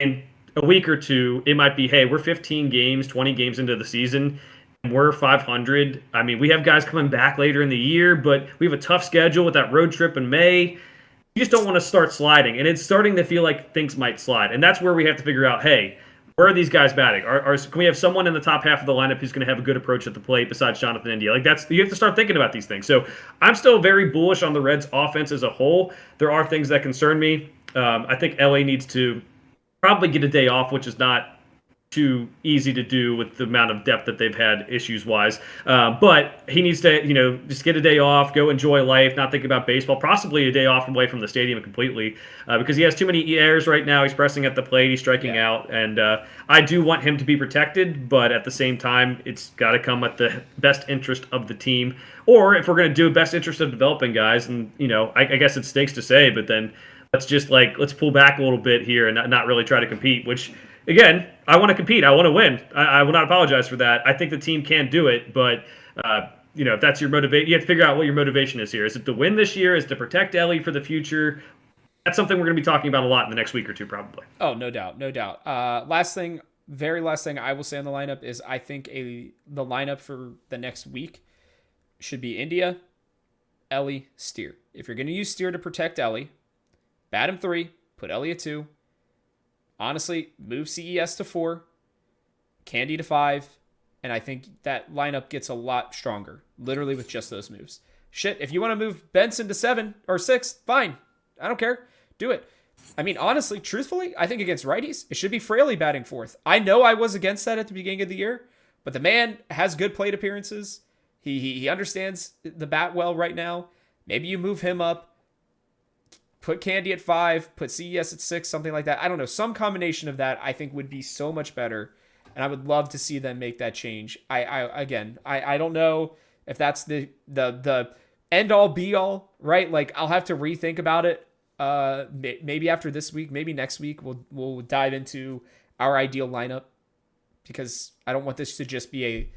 in a week or two. It might be, hey, we're 15 games, 20 games into the season, and we're 500. I mean, we have guys coming back later in the year, but we have a tough schedule with that road trip in May. You just don't want to start sliding, and it's starting to feel like things might slide. And that's where we have to figure out, hey, where are these guys batting? Can we have someone in the top half of the lineup who's going to have a good approach at the plate besides Jonathan India? You have to start thinking about these things. So I'm still very bullish on the Reds' offense as a whole. There are things that concern me. I think LA needs to probably get a day off, which is not too easy to do with the amount of depth that they've had issues-wise. But he needs to, just get a day off, go enjoy life, not think about baseball, possibly a day off away from the stadium completely because he has too many errors right now. He's pressing at the plate, he's striking out, and I do want him to be protected, but at the same time, it's got to come at the best interest of the team. Or if we're going to do best interest of developing guys, and, I guess it stinks to say, but then let's pull back a little bit here and not really try to compete, which, again, I want to compete. I want to win. I will not apologize for that. I think the team can do it, but if that's your motivation, you have to figure out what your motivation is here. Is it to win this year? Is it to protect Ellie for the future? That's something we're going to be talking about a lot in the next week or two, probably. Oh, no doubt. Very last thing I will say on the lineup is I think the lineup for the next week should be India, Ellie, Steer. If you're going to use Steer to protect Ellie, bat him 3, put Ellie at 2. honestly, move CES to 4, Candy to 5, and I think that lineup gets a lot stronger, literally with just those moves. Shit, if you want to move Benson to 7 or 6, fine. I don't care. Do it. I mean, honestly, truthfully, I think against righties, it should be Fraley batting fourth. I know I was against that at the beginning of the year, but the man has good plate appearances. He understands the bat well right now. Maybe you move him up, put Candy at 5, put CES at 6, something like that. I don't know. Some combination of that I think would be so much better, and I would love to see them make that change. I don't know if that's the end all be all, right? Like, I'll have to rethink about it. Maybe after this week, maybe next week, we'll dive into our ideal lineup, because I don't want this to just be a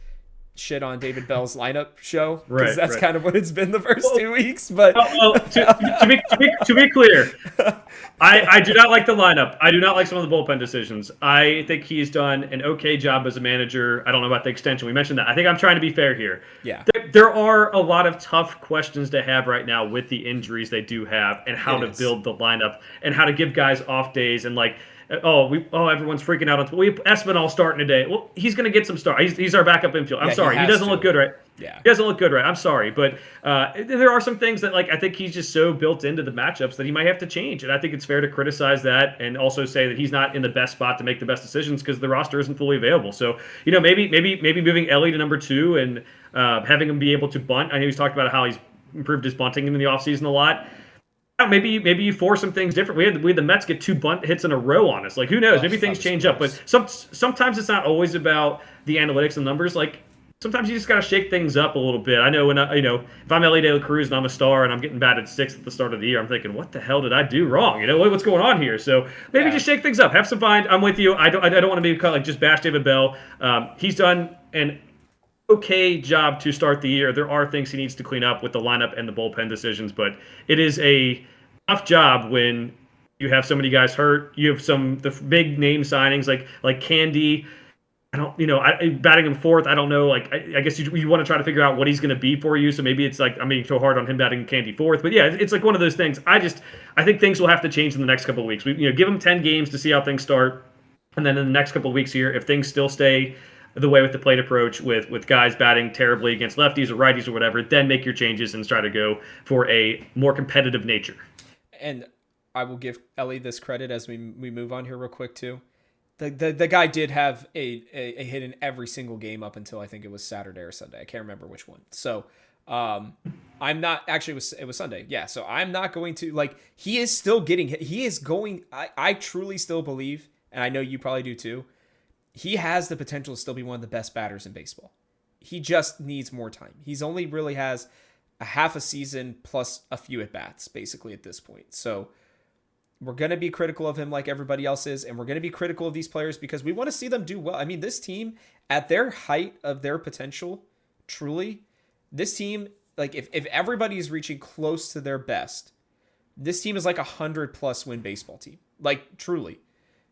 shit on David Bell's lineup show, because that's kind of what it's been the first 2 weeks. But to be clear, I do not like the lineup. I do not like some of the bullpen decisions. I think he's done an okay job as a manager. I don't know about the extension. We mentioned that. I think I'm trying to be fair here. Yeah. There are a lot of tough questions to have right now with the injuries they do have, and how to build the lineup, and how to give guys off days, and like, everyone's freaking out on. We have Espinal starting today. Well, he's going to get some start. He's our backup infield. I'm sorry, he doesn't look good, right? Yeah, he doesn't look good, right? I'm sorry, but there are some things that, like, I think he's just so built into the matchups that he might have to change, and I think it's fair to criticize that, and also say that he's not in the best spot to make the best decisions because the roster isn't fully available. So, maybe moving Ellie to number 2 and having him be able to bunt. I know he's talked about how he's improved his bunting in the offseason a lot. Maybe you force some things different. We had the Mets get 2 bunt hits in a row on us. Like, who knows? Maybe things change up. But sometimes it's not always about the analytics and numbers. Like, sometimes you just got to shake things up a little bit. I know when if I'm Ellie De La Cruz and I'm a star and I'm getting batted 6th at the start of the year, I'm thinking, what the hell did I do wrong? What's going on here? So maybe just shake things up. Have some fun. I'm with you. I don't want to be like just bash David Bell. He's done an okay job to start the year. There are things he needs to clean up with the lineup and the bullpen decisions, but it is a tough job when you have so many guys hurt. You have the big name signings like Candy. Batting him 4th. I don't know. Like, I guess you want to try to figure out what he's going to be for you. So maybe it's like, I'm being so hard on him batting Candy 4th. But yeah, it's like one of those things. I think things will have to change in the next couple of weeks. We give him 10 games to see how things start, and then in the next couple of weeks here, if things still stay the way with the plate approach, with guys batting terribly against lefties or righties or whatever, then make your changes and try to go for a more competitive nature. And I will give Ellie this credit as we move on here real quick too. The guy did have a hit in every single game up until I think it was Saturday or Sunday. I can't remember which one. So I'm not actually, it was Sunday. Yeah. So I'm not going to, like, he is still getting hit. He is going, I truly still believe, and I know you probably do too, he has the potential to still be one of the best batters in baseball. He just needs more time. He's only really has a half a season plus a few at-bats, basically, at this point. So we're going to be critical of him like everybody else is, and we're going to be critical of these players because we want to see them do well. I mean, this team, at their height of their potential, truly, this team, like, if everybody is reaching close to their best, this team is like 100+ win baseball team. Like, truly.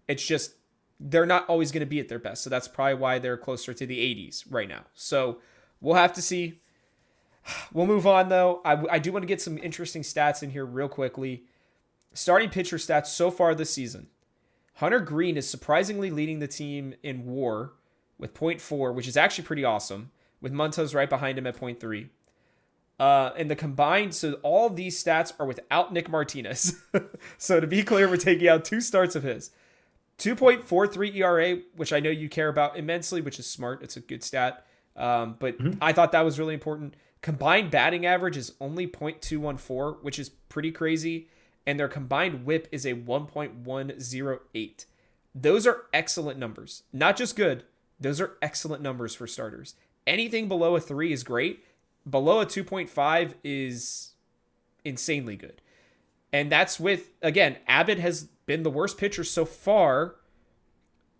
It's just, they're not always going to be at their best. So that's probably why they're closer to the 80s right now. So we'll have to see. We'll move on, though. I do want to get some interesting stats in here real quickly. Starting pitcher stats so far this season. Hunter Green is surprisingly leading the team in WAR with 0.4, which is actually pretty awesome, with Montas right behind him at 0.3. And the combined, so all these stats are without Nick Martinez. So to be clear, we're taking out 2 starts of his. 2.43 ERA, which I know you care about immensely, which is smart. It's a good stat. But I thought that was really important. Combined batting average is only 0.214, which is pretty crazy. And their combined whip is a 1.108. Those are excellent numbers. Not just good. Those are excellent numbers for starters. Anything below a 3 is great. Below a 2.5 is insanely good. And that's with, again, Abbott has been the worst pitcher so far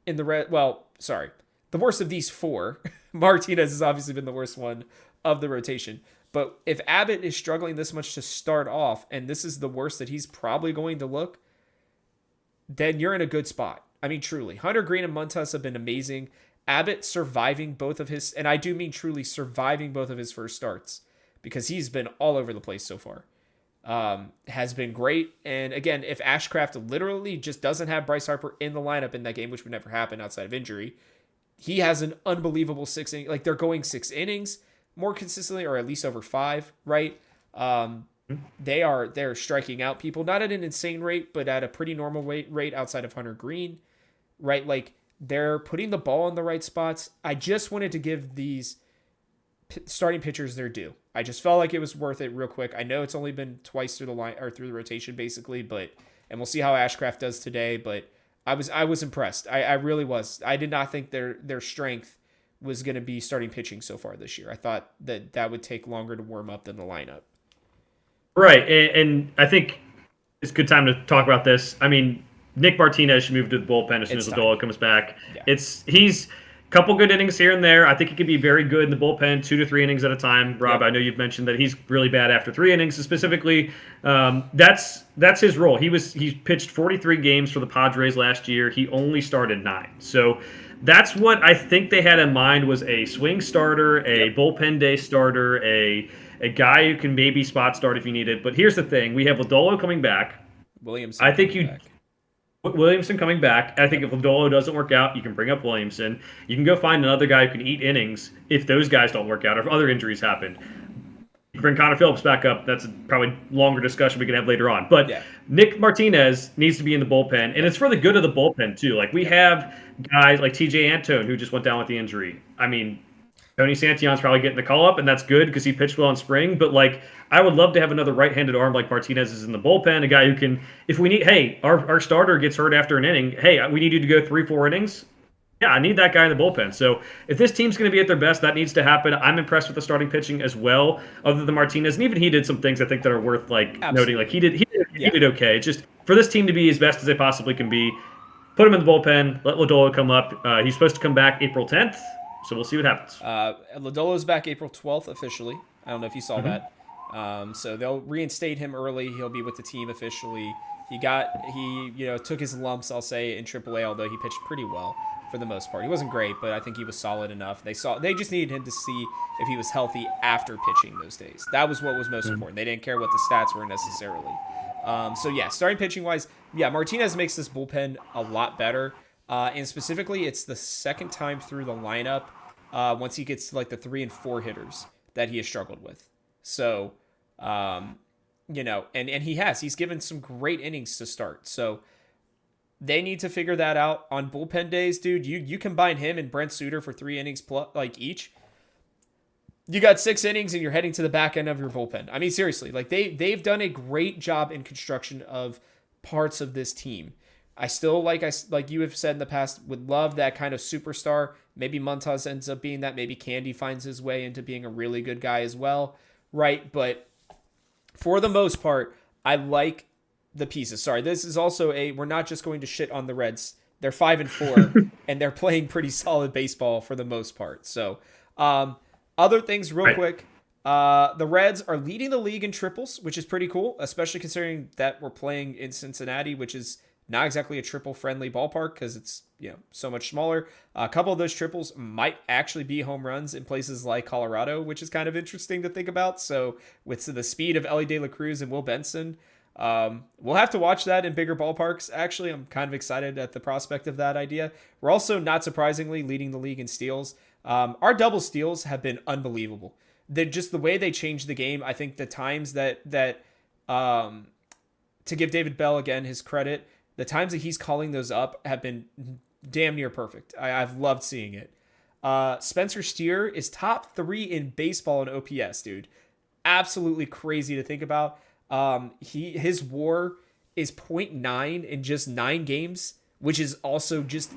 in the the worst of these 4. Martinez has obviously been the worst one of the rotation. But if Abbott is struggling this much to start off, and this is the worst that he's probably going to look, then you're in a good spot. I mean, truly. Hunter Green and Montas have been amazing. Abbott surviving both of his, and I do mean truly surviving both of his first starts, because he's been all over the place so far. has been great. And again, if Ashcraft literally just doesn't have Bryce Harper in the lineup in that game, which would never happen outside of injury, he has an unbelievable 6 inning. Like they're going 6 innings more consistently, or at least over 5, right? They're striking out people, not at an insane rate, but at a pretty normal rate outside of Hunter Green, right? Like they're putting the ball in the right spots. I just wanted to give these starting pitchers their due. I just felt like it was worth it real quick. I know it's only been twice through the line or through the rotation basically, but and we'll see how Ashcraft does today. But I was impressed. I really was. I did not think their strength was going to be starting pitching so far this year. I thought that would take longer to warm up than the lineup. Right, and I think it's a good time to talk about this. I mean, Nick Martinez should move to the bullpen as soon as Lodolo comes back. Yeah. He's a couple good innings here and there. I think he could be very good in the bullpen, 2 to 3 innings at a time. Rob, yep. I know you've mentioned that he's really bad after 3 innings specifically. That's his role. He pitched 43 games for the Padres last year. He only started 9. So that's what I think they had in mind, was a swing starter, a bullpen day starter, a guy who can maybe spot start if you need it. But here's the thing. We have Lodolo coming back. Williamson coming back. I think if Lodolo doesn't work out, you can bring up Williamson. You can go find another guy who can eat innings if those guys don't work out or if other injuries happen. You bring Connor Phillips back up. That's probably a longer discussion we can have later on. But Nick Martinez needs to be in the bullpen, and it's for the good of the bullpen, too. Like, we have guys like TJ Antone, who just went down with the injury. I mean, Tony Santillan's probably getting the call-up, and that's good because he pitched well in spring. But, like, I would love to have another right-handed arm like Martinez is in the bullpen, a guy who can, if we need, hey, our starter gets hurt after an inning, hey, we need you to go 3-4 innings. Yeah, I need that guy in the bullpen. So if this team's going to be at their best, that needs to happen. I'm impressed with the starting pitching as well, other than Martinez. And even he did some things I think that are worth noting. Like he did okay. It's just for this team to be as best as they possibly can be, put him in the bullpen, let Lodolo come up. He's supposed to come back April 10th, so we'll see what happens. Lodolo's back April 12th officially. I don't know if you saw that. So they'll reinstate him early. He'll be with the team officially. He took his lumps, I'll say, in AAA, although he pitched pretty well for the most part. He wasn't great, but I think he was solid enough. They just needed him to see if he was healthy after pitching those days. That was what was most important. They didn't care what the stats were necessarily. Starting pitching wise, Martinez makes this bullpen a lot better. And specifically, it's the second time through the lineup once he gets to like the 3 and 4 hitters that he has struggled with. So, and he's given some great innings to start. So they need to figure that out on bullpen days, dude. You combine him and Brent Suter for 3 innings plus, like each. You got 6 innings and you're heading to the back end of your bullpen. I mean, seriously, like they've done a great job in construction of parts of this team. I still, like you have said in the past, would love that kind of superstar. Maybe Montas ends up being that. Maybe Candy finds his way into being a really good guy as well, right? But for the most part, I like the pieces. Sorry, this is also we're not just going to shit on the Reds. They're 5 and 4, and they're playing pretty solid baseball for the most part. So, other things real quick. The Reds are leading the league in triples, which is pretty cool, especially considering that we're playing in Cincinnati, which is not exactly a triple-friendly ballpark because it's so much smaller. A couple of those triples might actually be home runs in places like Colorado, which is kind of interesting to think about. So with the speed of Ellie De La Cruz and Will Benson, we'll have to watch that in bigger ballparks. Actually, I'm kind of excited at the prospect of that idea. We're also, not surprisingly, leading the league in steals. Our double steals have been unbelievable. Just the way they changed the game. I think the times that to give David Bell again his credit, the times that he's calling those up have been damn near perfect. I've loved seeing it. Spencer Steer is top 3 in baseball in OPS, dude. Absolutely crazy to think about. His WAR is 0.9 in just 9 games, which is also just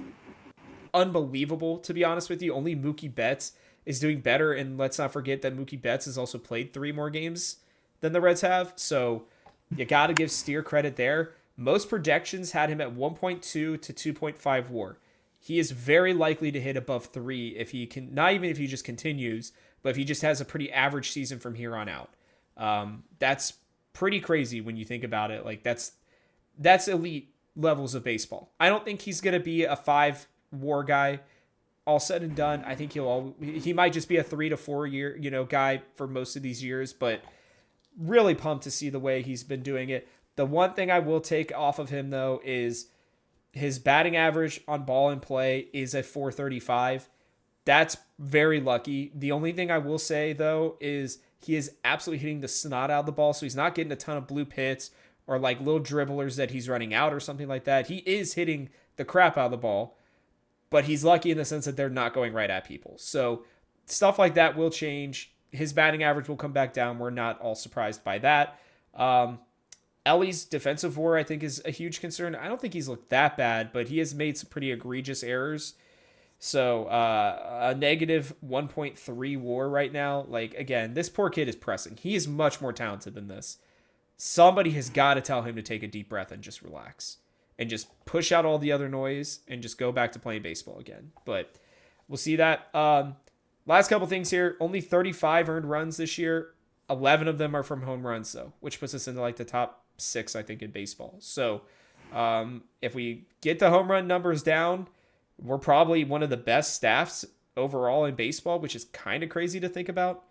unbelievable, to be honest with you. Only Mookie Betts is doing better, and let's not forget that Mookie Betts has also played 3 more games than the Reds have, so you got to give Steer credit there. Most projections had him at 1.2 to 2.5 WAR. He is very likely to hit above 3 if he can, not even if he just continues, but if he just has a pretty average season from here on out. That's pretty crazy when you think about it. Like that's elite levels of baseball. I don't think he's going to be a 5 WAR guy all said and done. I think he might just be a 3 to 4 year, guy for most of these years, but really pumped to see the way he's been doing it. The one thing I will take off of him, though, is his batting average on ball in play is at 435. That's very lucky. The only thing I will say, though, is he is absolutely hitting the snot out of the ball. So he's not getting a ton of bloop hits or like little dribblers that he's running out or something like that. He is hitting the crap out of the ball, but he's lucky in the sense that they're not going right at people. So stuff like that will change. His batting average will come back down. We're not all surprised by that. Ellie's defensive WAR, I think, is a huge concern. I don't think he's looked that bad, but he has made some pretty egregious errors. So a negative 1.3 WAR right now. Like, again, this poor kid is pressing. He is much more talented than this. Somebody has got to tell him to take a deep breath and just relax and just push out all the other noise and just go back to playing baseball again. But we'll see that. Last couple things here. Only 35 earned runs this year. 11 of them are from home runs, though, which puts us into like the top 6, I think, in baseball. So if we get the home run numbers down, we're probably one of the best staffs overall in baseball, which is kind of crazy to think about.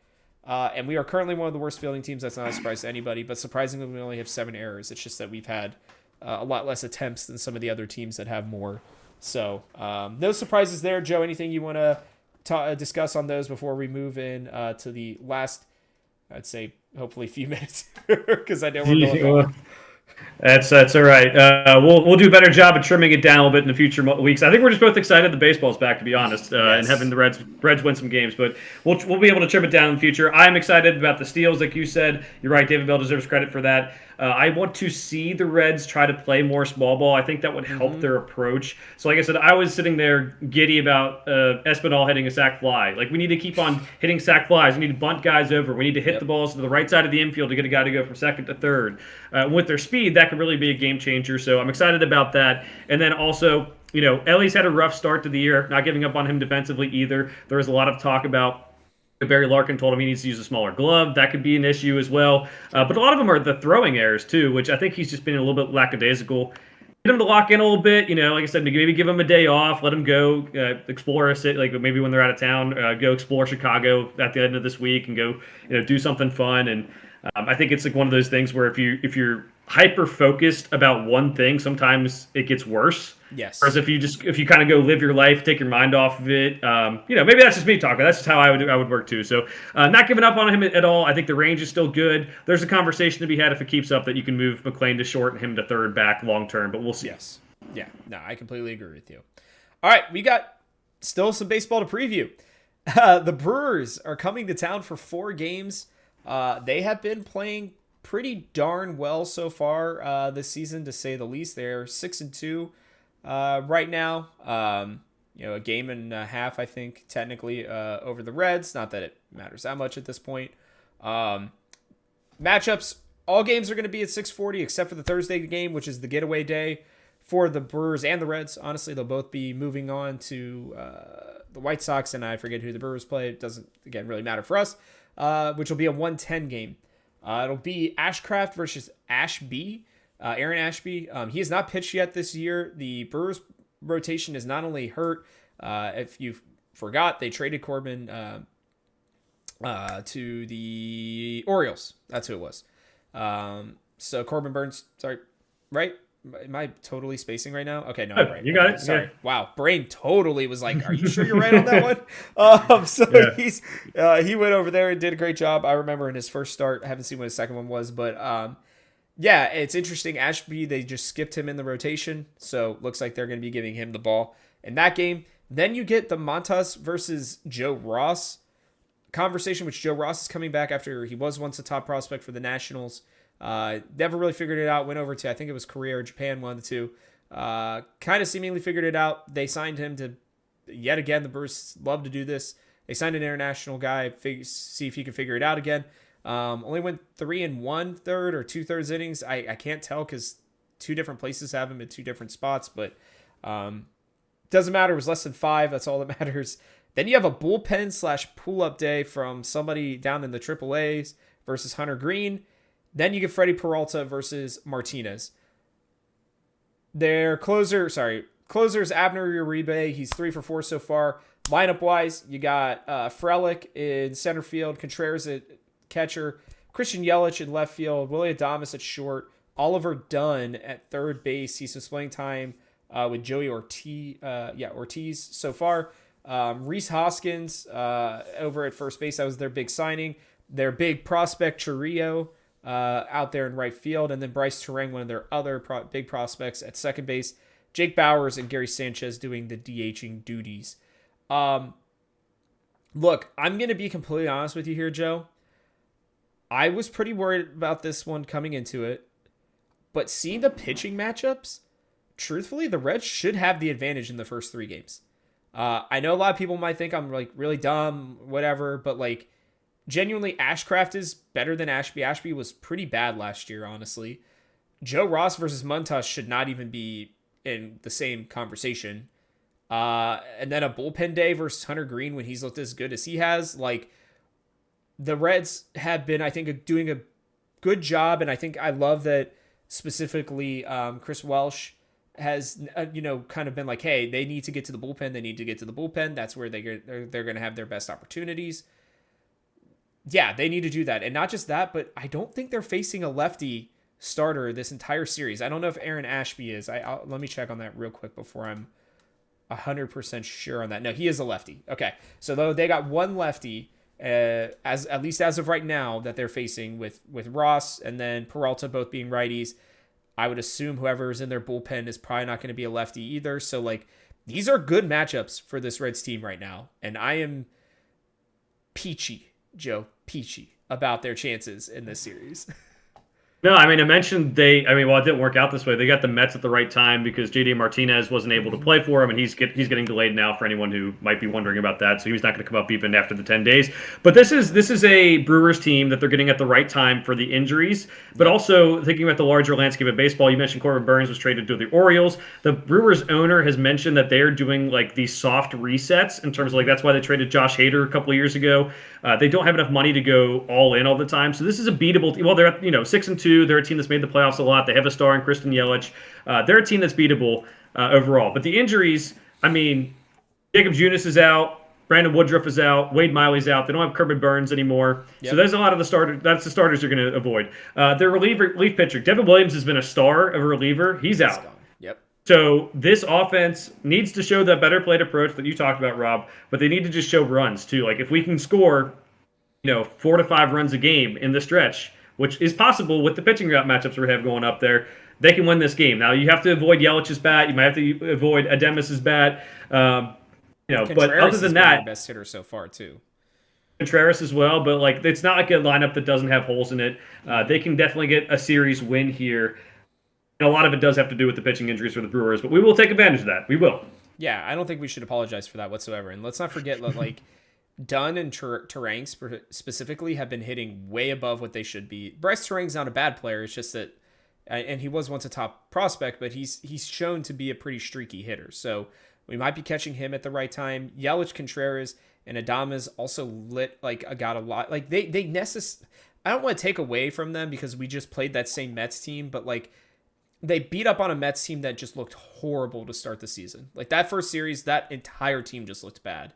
And we are currently one of the worst fielding teams. That's not a surprise to anybody, but surprisingly, we only have 7 errors. It's just that we've had a lot less attempts than some of the other teams that have more. So no surprises there. Joe, anything you want to discuss on those before we move in to the last, I'd say, hopefully few minutes, because I know we're going on. That's all right. We'll do a better job of trimming it down a little bit in the future weeks. I think we're just both excited the baseball's back, to be honest, and having the Reds win some games. But we'll be able to trim it down in the future. I'm excited about the steals, like you said. You're right. David Bell deserves credit for that. I want to see the Reds try to play more small ball. I think that would help their approach. So, like I said, I was sitting there giddy about Espinal hitting a sac fly. Like, we need to keep on hitting sac flies. We need to bunt guys over. We need to hit the balls to the right side of the infield to get a guy to go from second to third. With their speed, that could really be a game changer. So I'm excited about that. And then also, Ellie's had a rough start to the year. Not giving up on him defensively either. There was a lot of talk about Barry Larkin told him he needs to use a smaller glove. That could be an issue as well. But a lot of them are the throwing errors too, which I think he's just been a little bit lackadaisical. Get him to lock in a little bit, like I said, maybe give him a day off, let him go explore a city, like maybe when they're out of town, go explore Chicago at the end of this week and go, do something fun. And I think it's like one of those things where if you're hyper focused about one thing, sometimes it gets worse. Yes. Whereas if you kind of go live your life, take your mind off of it, maybe that's just me talking. That's just how I would work too. So not giving up on him at all. I think the range is still good. There's a conversation to be had if it keeps up that you can move McLean to short and him to third back long term, but we'll see. Yes. Yeah. No, I completely agree with you. All right, we got still some baseball to preview. The Brewers are coming to town for 4 games. They have been playing pretty darn well so far this season, to say the least. They're 6-2 right now. A game and a half, I think, technically over the Reds. Not that it matters that much at this point. Matchups, all games are going to be at 6:40 except for the Thursday game, which is the getaway day for the Brewers and the Reds. Honestly, they'll both be moving on to the White Sox, and I forget who the Brewers play. It doesn't, again, really matter for us, which will be a 1:10 game. It'll be Ashcraft versus Ashby, Aaron Ashby. He has not pitched yet this year. The Brewers rotation is not only hurt. If you forgot, they traded Corbin to the Orioles. That's who it was. So Corbin Burns, sorry, right? Am I totally spacing right now? Okay, no, I'm right. You got it. Sorry. Yeah. Wow, brain totally was like, "Are you sure you're right on that one?" He went over there and did a great job. I remember in his first start. I haven't seen what his second one was, but yeah, it's interesting. Ashby, they just skipped him in the rotation, so looks like they're going to be giving him the ball in that game. Then you get the Montas versus Joe Ross conversation, which Joe Ross is coming back after he was once a top prospect for the Nationals. Never really figured it out. Went over to, I think it was Korea or Japan, one of the two. Kind of seemingly figured it out. They signed him to, yet again, the Brewers love to do this. They signed an international guy, see if he can figure it out again. Only went 3 1/3 or 2/3 innings. I can't tell because 2 different places have him at 2 different spots, but doesn't matter. It was less than 5. That's all that matters. Then you have a bullpen / pull-up day from somebody down in the AAAs versus Hunter Green. Then you get Freddie Peralta versus Martinez. Their closer's Abner Uribe. He's 3 for 4 so far. Lineup-wise, you got Frelick in center field, Contreras at catcher, Christian Yelich in left field, Willie Adames at short, Oliver Dunn at third base. He's some playing time with Joey Ortiz so far. Rhys Hoskins over at first base. That was their big signing. Their big prospect Churrillo out there in right field. And then Bryce Terang, one of their other big prospects at second base. Jake Bowers and Gary Sanchez doing the DHing duties. Look, I'm going to be completely honest with you here, Joe. I was pretty worried about this one coming into it. But seeing the pitching matchups, truthfully, the Reds should have the advantage in the first 3 games. I know a lot of people might think I'm like really dumb, whatever, but like genuinely Ashcraft is better than Ashby. Ashby was pretty bad last year, honestly. Joe Ross versus Montas should not even be in the same conversation. And then a bullpen day versus Hunter Green when he's looked as good as he has. Like, the Reds have been, I think, doing a good job, and I think I love that specifically Chris Welsh has, kind of been like, hey, they need to get to the bullpen. They need to get to the bullpen. That's where they're going to have their best opportunities. Yeah, they need to do that. And not just that, but I don't think they're facing a lefty starter this entire series. I don't know if Aaron Ashby is. Let me check on that real quick before I'm 100% sure on that. No, he is a lefty. Okay, so though they got one lefty, at least as of right now, that they're facing with Ross and then Peralta both being righties. I would assume whoever's in their bullpen is probably not going to be a lefty either. So like, these are good matchups for this Reds team right now, and I am peachy, Joe, about their chances in this series. No, I mean, I mentioned it didn't work out this way. They got the Mets at the right time because JD Martinez wasn't able to play for him, and he's getting delayed now for anyone who might be wondering about that. So he's not going to come up even after the 10 days. But this is a Brewers team that they're getting at the right time for the injuries, but also thinking about the larger landscape of baseball. You mentioned Corbin Burns was traded to the Orioles. The Brewers owner has mentioned that they're doing like these soft resets in terms of like that's why they traded Josh Hader a couple of years ago. They don't have enough money to go all in all the time. So this is a beatable team. Well, they're at 6-2. They're a team that's made the playoffs a lot. They have a star in Christian Yelich. They're a team that's beatable overall. But the injuries, I mean, Jacob Junis is out. Brandon Woodruff is out. Wade Miley's out. They don't have Corbin Burns anymore. Yep. So there's a lot of the starters. That's the starters you're going to avoid. Their relief pitcher, Devin Williams, has been a star of a reliever. He's out. Gone. Yep. So this offense needs to show that better plate approach that you talked about, Rob, but they need to just show runs too. Like if we can score, 4 to 5 runs a game in the stretch, which is possible with the pitching matchups we have going up there, they can win this game. Now you have to avoid Yelich's bat. You might have to avoid Ademis's bat. But other than that, their best hitter so far too. Contreras as well, but like it's not like a lineup that doesn't have holes in it. They can definitely get a series win here. And a lot of it does have to do with the pitching injuries for the Brewers, but we will take advantage of that. We will. Yeah, I don't think we should apologize for that whatsoever. And let's not forget that, like, Dunn and Terang specifically have been hitting way above what they should be. Bryce Terang's not a bad player. It's just that, and he was once a top prospect, but he's shown to be a pretty streaky hitter. So we might be catching him at the right time. Yelich, Contreras, and Adames also got a lot. Like I don't want to take away from them because we just played that same Mets team, but like, they beat up on a Mets team that just looked horrible to start the season. Like that first series, that entire team just looked bad.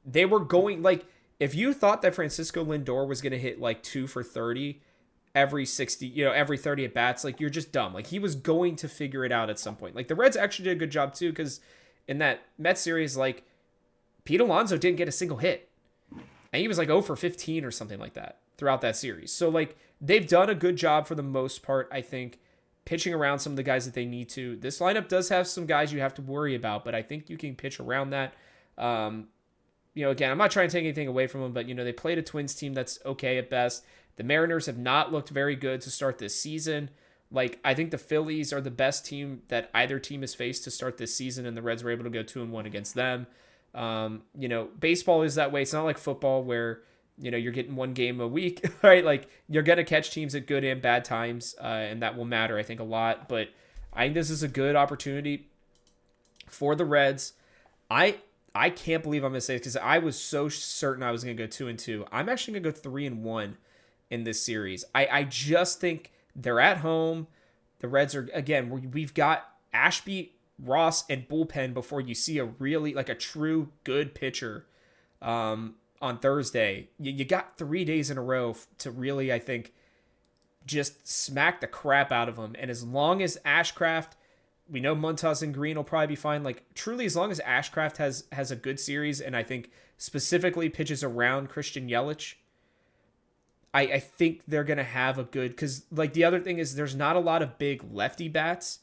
They were going like, if you thought that Francisco Lindor was going to hit like 2 for 30 every 60, every 30 at bats, like you're just dumb. Like he was going to figure it out at some point. Like the Reds actually did a good job too, because in that Mets series, like Pete Alonso didn't get a single hit. And he was like 0 for 15 or something like that throughout that series. So like they've done a good job for the most part, I think, pitching around some of the guys that they need to. This lineup does have some guys you have to worry about, but I think you can pitch around that. Again, I'm not trying to take anything away from them, but, they played a Twins team that's okay at best. The Mariners have not looked very good to start this season. Like, I think the Phillies are the best team that either team has faced to start this season, and the Reds were able to go 2-1 against them. Baseball is that way. It's not like football where, you're getting one game a week, right? Like you're going to catch teams at good and bad times. And that will matter, I think, a lot, but I think this is a good opportunity for the Reds. I can't believe I'm going to say this because I was so certain I was going to go 2-2. I'm actually going to go 3-1 in this series. I just think they're at home. The Reds are, again, we've got Ashby, Ross, and bullpen before you see a really, like a true good pitcher, on Thursday. You got 3 days in a row to really, I think, just smack the crap out of them. And as long as Ashcraft, we know Montas and Green will probably be fine. Like, truly, as long as Ashcraft has a good series, and I think specifically pitches around Christian Yelich, I think they're going to have a good, because like the other thing is there's not a lot of big lefty bats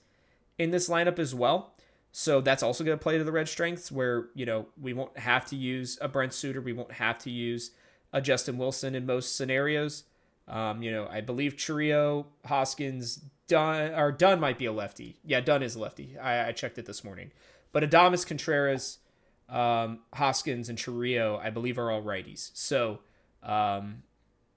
in this lineup as well. So that's also going to play to the Reds' strengths where, we won't have to use a Brent Suter. We won't have to use a Justin Wilson in most scenarios. I believe Chourio, Hoskins, Dunn might be a lefty. Yeah, Dunn is a lefty. I checked it this morning. But Adames, Contreras, Hoskins, and Chourio, I believe, are all righties. So,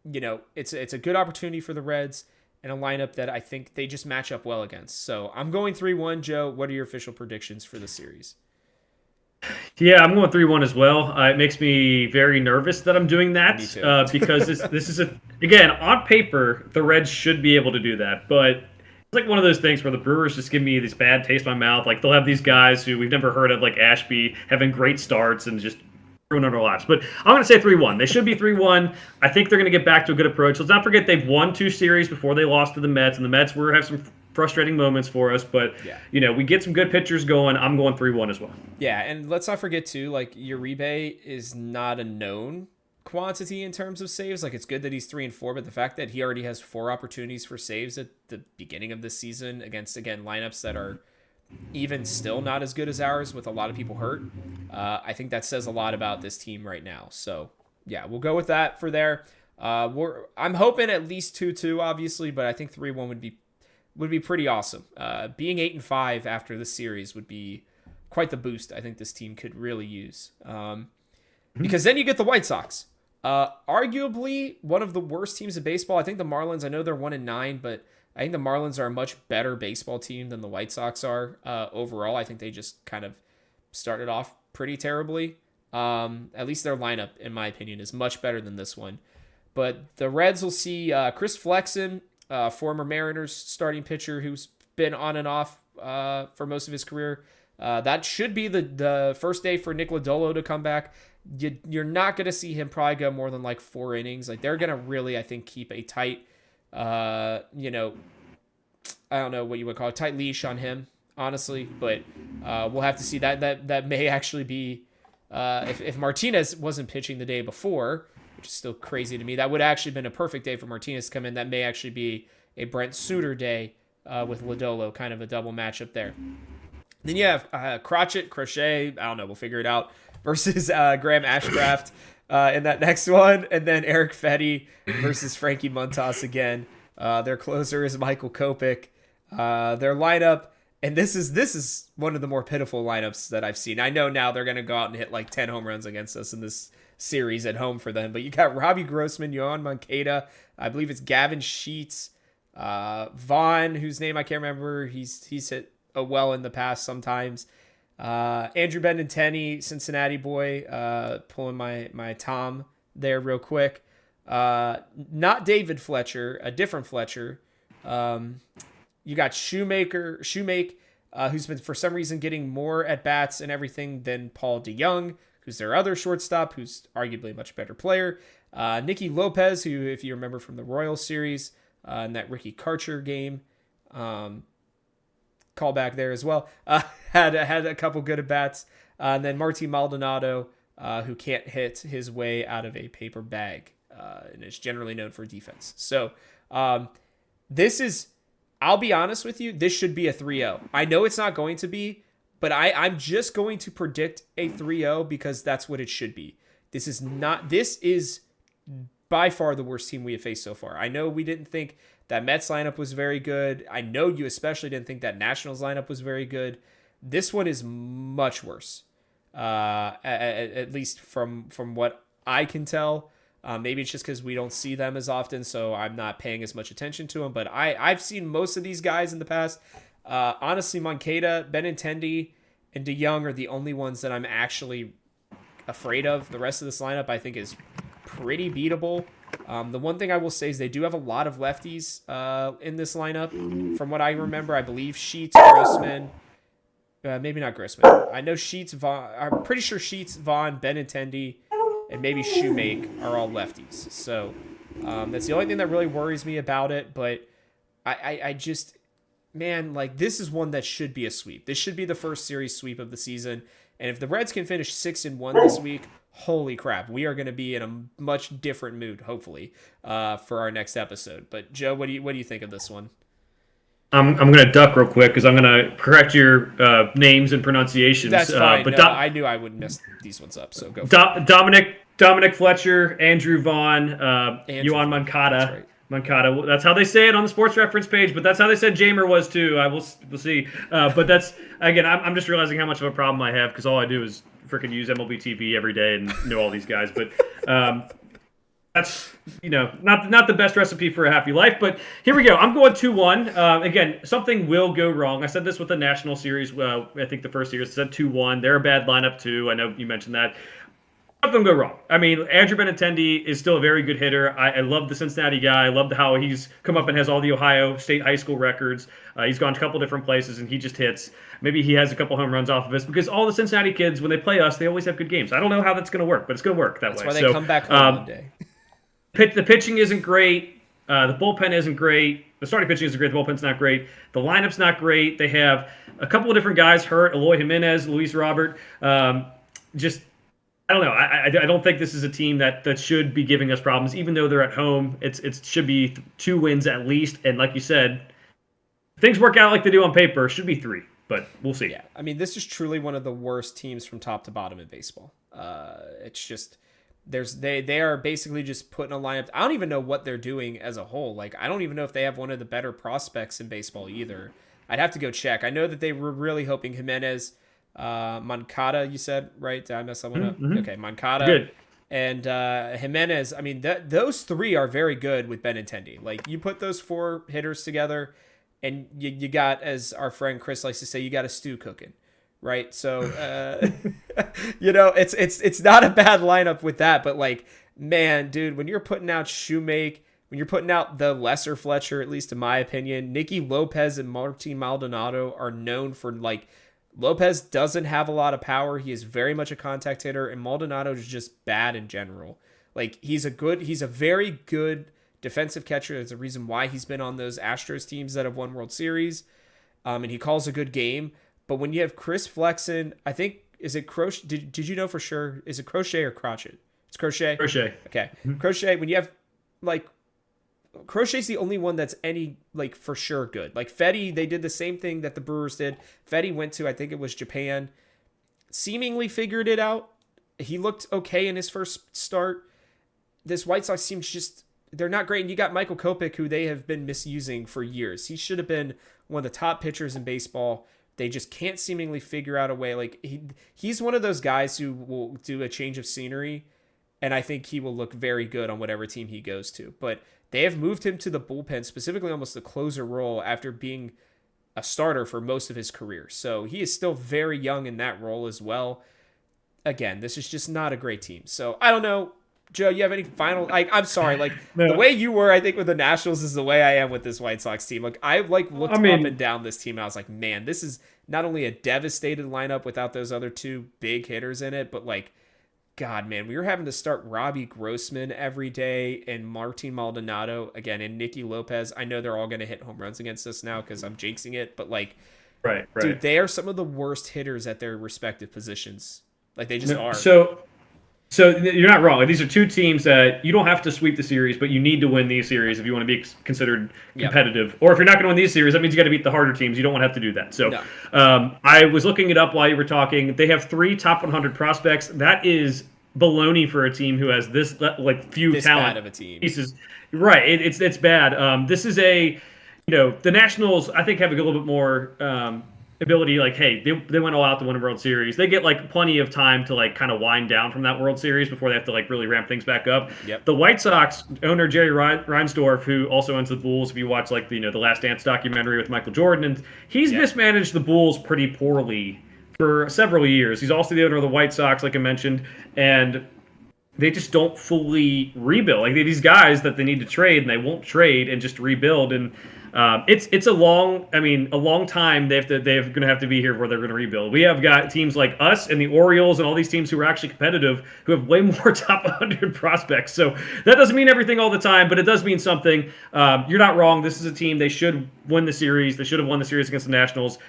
it's a good opportunity for the Reds and a lineup that I think they just match up well against. So I'm going 3-1. Joe, what are your official predictions for the series? Yeah, I'm going 3-1 as well. It makes me very nervous that I'm doing that because this is again, on paper, the Reds should be able to do that, but it's like one of those things where the Brewers just give me this bad taste in my mouth. Like, they'll have these guys who we've never heard of, like Ashby, having great starts and just ruin our lives. But I'm going to say 3-1. They should be 3-1. I think they're going to get back to a good approach. Let's not forget they've won 2 series before they lost to the Mets, and the Mets have some frustrating moments for us. But, we get some good pitchers going. I'm going 3-1 as well. Yeah, and let's not forget, too, like, Uribe is not a known quantity in terms of saves. Like, it's good that he's 3-4, but the fact that he already has 4 opportunities for saves at the beginning of this season against, again, lineups that are even still not as good as ours with a lot of people hurt, I think that says a lot about this team right now. So, yeah, we'll go with that for there. I'm hoping at least 2-2, obviously, but I think 3-1 would be pretty awesome. Being 8-5 after this series would be quite the boost I think this team could really use. Because then you get the White Sox. Arguably one of the worst teams in baseball. I think the Marlins, I know they're 1-9, but I think the Marlins are a much better baseball team than the White Sox are overall. I think they just kind of started off pretty terribly. At least their lineup, in my opinion, is much better than this one. But the Reds will see Chris Flexen, former Mariners starting pitcher who's been on and off for most of his career. That should be the first day for Nick Lodolo to come back. You're not going to see him probably go more than like 4 innings. Like, they're going to really, I think, keep a tight, I don't know what you would call it, tight leash on him, honestly. But we'll have to see. That may actually be, if Martinez wasn't pitching the day before, which is still crazy to me, that would actually been a perfect day for Martinez to come in. That may actually be a Brent Suter day with Lodolo, kind of a double matchup there. Then you have Crochet, I don't know, we'll figure it out, versus Graham Ashcraft in that next one. And then Eric Fetty versus Frankie Montas again. Their closer is Michael Kopech. Their lineup, and this is one of the more pitiful lineups that I've seen. I know now they're going to go out and hit like 10 home runs against us in this series at home for them. But you got Robbie Grossman, Yohan Moncada, I believe it's Gavin Sheets, Vaughn, whose name I can't remember. He's hit well in the past sometimes. Andrew Benintendi, Cincinnati boy, pulling my Tom there real quick. Not David Fletcher, a different Fletcher. You got Shoemake, who's been for some reason getting more at bats and everything than Paul DeYoung, who's their other shortstop, who's arguably a much better player. Nicky Lopez, who, if you remember from the Royals series, in that Ricky Karcher game, callback there as well, had a couple good at bats. And then Marty Maldonado, who can't hit his way out of a paper bag, and is generally known for defense. So this is, I'll be honest with you, this should be a 3-0. I know it's not going to be, but I'm just going to predict a 3-0 because that's what it should be. This is by far the worst team we have faced so far. I know we didn't think that Mets lineup was very good. I know you especially didn't think that Nationals lineup was very good. This one is much worse, at least from what I can tell. Maybe it's just because we don't see them as often, so I'm not paying as much attention to them. But I've seen most of these guys in the past. Honestly, Moncada, Benintendi, and DeYoung are the only ones that I'm actually afraid of. The rest of this lineup, I think, is pretty beatable. The one thing I will say is they do have a lot of lefties in this lineup. From what I remember, I believe Sheets, Grossman, maybe not Grossman. I know Sheets, Vaughn. I'm pretty sure Sheets, Vaughn, Benintendi, and maybe Shoemake are all lefties. So That's the only thing that really worries me about it. But I just, man, like this is one that should be a sweep. This should be the first series sweep of the season. And if the Reds can finish 6-1 this week, holy crap, we are going to be in a much different mood, hopefully, for our next episode. But Joe, what do you think of this one? I'm going to duck real quick because I'm going to correct your names and pronunciations. That's fine. But No, I knew I would mess these ones up, so go for it. Dominic Fletcher, Andrew Vaughn, Yohan Moncada. That's right. Moncada. That's how they say it on the Sports Reference page, but that's how they said Jamer was too. We'll see. But that's again, I'm just realizing how much of a problem I have because all I do is freaking use MLB TV every day and know all these guys. But that's not the best recipe for a happy life. But here we go. I'm going 2-1. Again, something will go wrong. I said this with the National Series. I think the first year I said 2-1. They're a bad lineup too. I know you mentioned that. Something go wrong. I mean, Andrew Benintendi is still a very good hitter. I love the Cincinnati guy. I love how he's come up and has all the Ohio State high school records. He's gone to a couple different places, and he just hits. Maybe he has a couple home runs off of us because all the Cincinnati kids, when they play us, they always have good games. I don't know how that's going to work, but it's going to work that way. That's why they come back home one day. The pitching isn't great. The bullpen isn't great. The starting pitching isn't great. The bullpen's not great. The lineup's not great. They have a couple of different guys hurt. Eloy Jimenez, Luis Robert. I don't know. I don't think this is a team that should be giving us problems, even though they're at home. It should be 2 wins at least, and like you said, if things work out like they do on paper, it should be 3. But we'll see. Yeah, I mean, this is truly one of the worst teams from top to bottom in baseball. It's just they are basically just putting a lineup. I don't even know what they're doing as a whole. Like, I don't even know if they have one of the better prospects in baseball either. I'd have to go check. I know that they were really hoping Jimenez. Moncada, you said, right? Did I mess that one up? Mm-hmm. Okay, Moncada. Good. And Jimenez. I mean, those 3 are very good with Benintendi. Like, you put those 4 hitters together, and you got, as our friend Chris likes to say, you got a stew cooking, right? So, it's not a bad lineup with that. But, like, man, dude, when you're putting out Shoemake, when you're putting out the lesser Fletcher, at least in my opinion, Nicky Lopez and Martin Maldonado are known for, like, Lopez doesn't have a lot of power. He is very much a contact hitter, and Maldonado is just bad in general. Like, he's a very good defensive catcher. There's a reason why he's been on those Astros teams that have won World Series, and he calls a good game. But when you have Chris Flexen, I think, is it Crochet? Did you know for sure? Is it Crochet or Crotchet? It's Crochet. Crochet. Okay, Crochet. When you have like. Crochet's the only one that's any, like, for sure good. Like, Fetty, they did the same thing that the Brewers did. Fetty went to, I think it was Japan, seemingly figured it out. He looked okay in his first start. This White Sox team just, they're not great. And you got Michael Kopech, who they have been misusing for years. He should have been one of the top pitchers in baseball. They just can't seemingly figure out a way. Like, he's one of those guys who will do a change of scenery, and I think he will look very good on whatever team he goes to. But they have moved him to the bullpen, specifically almost the closer role, after being a starter for most of his career. So he is still very young in that role as well. Again, this is just not a great team. So I don't know. Joe, you have any final... I'm sorry. Like, no. The way you were, I think, with the Nationals is the way I am with this White Sox team. Like, I looked up and down this team, and I was like, man, this is not only a devastated lineup without those other 2 big hitters in it, but, like, God, man, we were having to start Robbie Grossman every day and Martin Maldonado again and Nicky Lopez. I know they're all going to hit home runs against us now because I'm jinxing it, but like, right, dude, they are some of the worst hitters at their respective positions. Like they just are. So you're not wrong. Like, these are 2 teams that you don't have to sweep the series, but you need to win these series if you want to be considered competitive. Yep. Or if you're not going to win these series, that means you got to beat the harder teams. You don't want to have to do that. So I was looking it up while you were talking. They have 3 top 100 prospects. That is baloney for a team who has this few this talent bad of a team pieces. Right. It's bad. This is the Nationals, I think, have a little bit more ability. Like, hey, they went all out to win a World Series. They get like plenty of time to like kind of wind down from that World Series before they have to like really ramp things back up. Yep. The White Sox owner Jerry Reinsdorf, who also owns the Bulls, if you watch like the Last Dance documentary with Michael Jordan, and he's mismanaged the Bulls pretty poorly for several years. He's also the owner of the White Sox, like I mentioned, and they just don't fully rebuild. Like, these guys that they need to trade, and they won't trade and just rebuild. And It's a long time they're going to have to be here where they're going to rebuild. We have got teams like us and the Orioles and all these teams who are actually competitive who have way more top 100 prospects. So that doesn't mean everything all the time, but it does mean something. You're not wrong. This is a team, they should win the series. They should have won the series against the Nationals.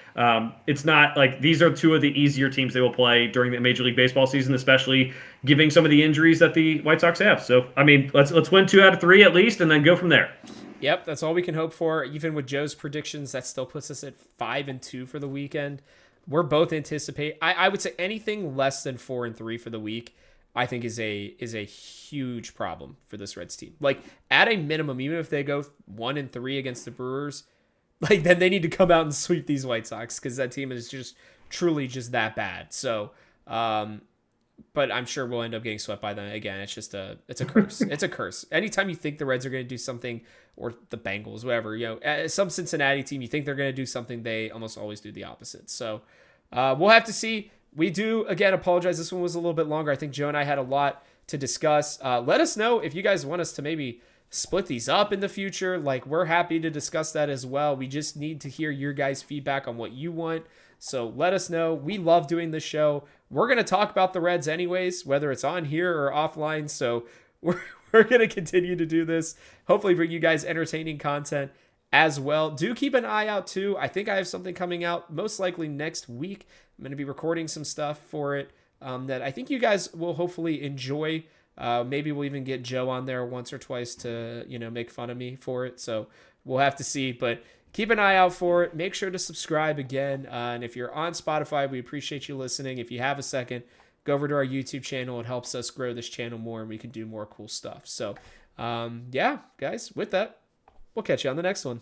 It's not like these are two of the easier teams they will play during the Major League Baseball season, especially giving some of the injuries that the White Sox have. So I mean, let's win 2 out of 3 at least, and then go from there. Yep, that's all we can hope for. Even with Joe's predictions, that still puts us at 5-2 for the weekend. We're both anticipate. I would say anything less than 4-3 for the week, I think is a huge problem for this Reds team. Like at a minimum, even if they go 1-3 against the Brewers, like then they need to come out and sweep these White Sox because that team is just truly just that bad. So, but I'm sure we'll end up getting swept by them again. It's a curse. It's a curse. Anytime you think the Reds are going to do something, or the Bengals, whatever, some Cincinnati team, you think they're going to do something, they almost always do the opposite. So we'll have to see. We do, again, apologize. This one was a little bit longer. I think Joe and I had a lot to discuss. Let us know if you guys want us to maybe split these up in the future. Like, we're happy to discuss that as well. We just need to hear your guys' feedback on what you want. So let us know. We love doing this show. We're going to talk about the Reds anyways, whether it's on here or offline. So we're going to continue to do this. Hopefully bring you guys entertaining content as well. Do keep an eye out too. I think I have something coming out most likely next week. I'm going to be recording some stuff for it that I think you guys will hopefully enjoy. Maybe we'll even get Joe on there once or twice to, make fun of me for it. So we'll have to see, but keep an eye out for it. Make sure to subscribe again. And if you're on Spotify, we appreciate you listening. If you have a second, go over to our YouTube channel. It helps us grow this channel more and we can do more cool stuff. So, yeah, guys, with that, we'll catch you on the next one.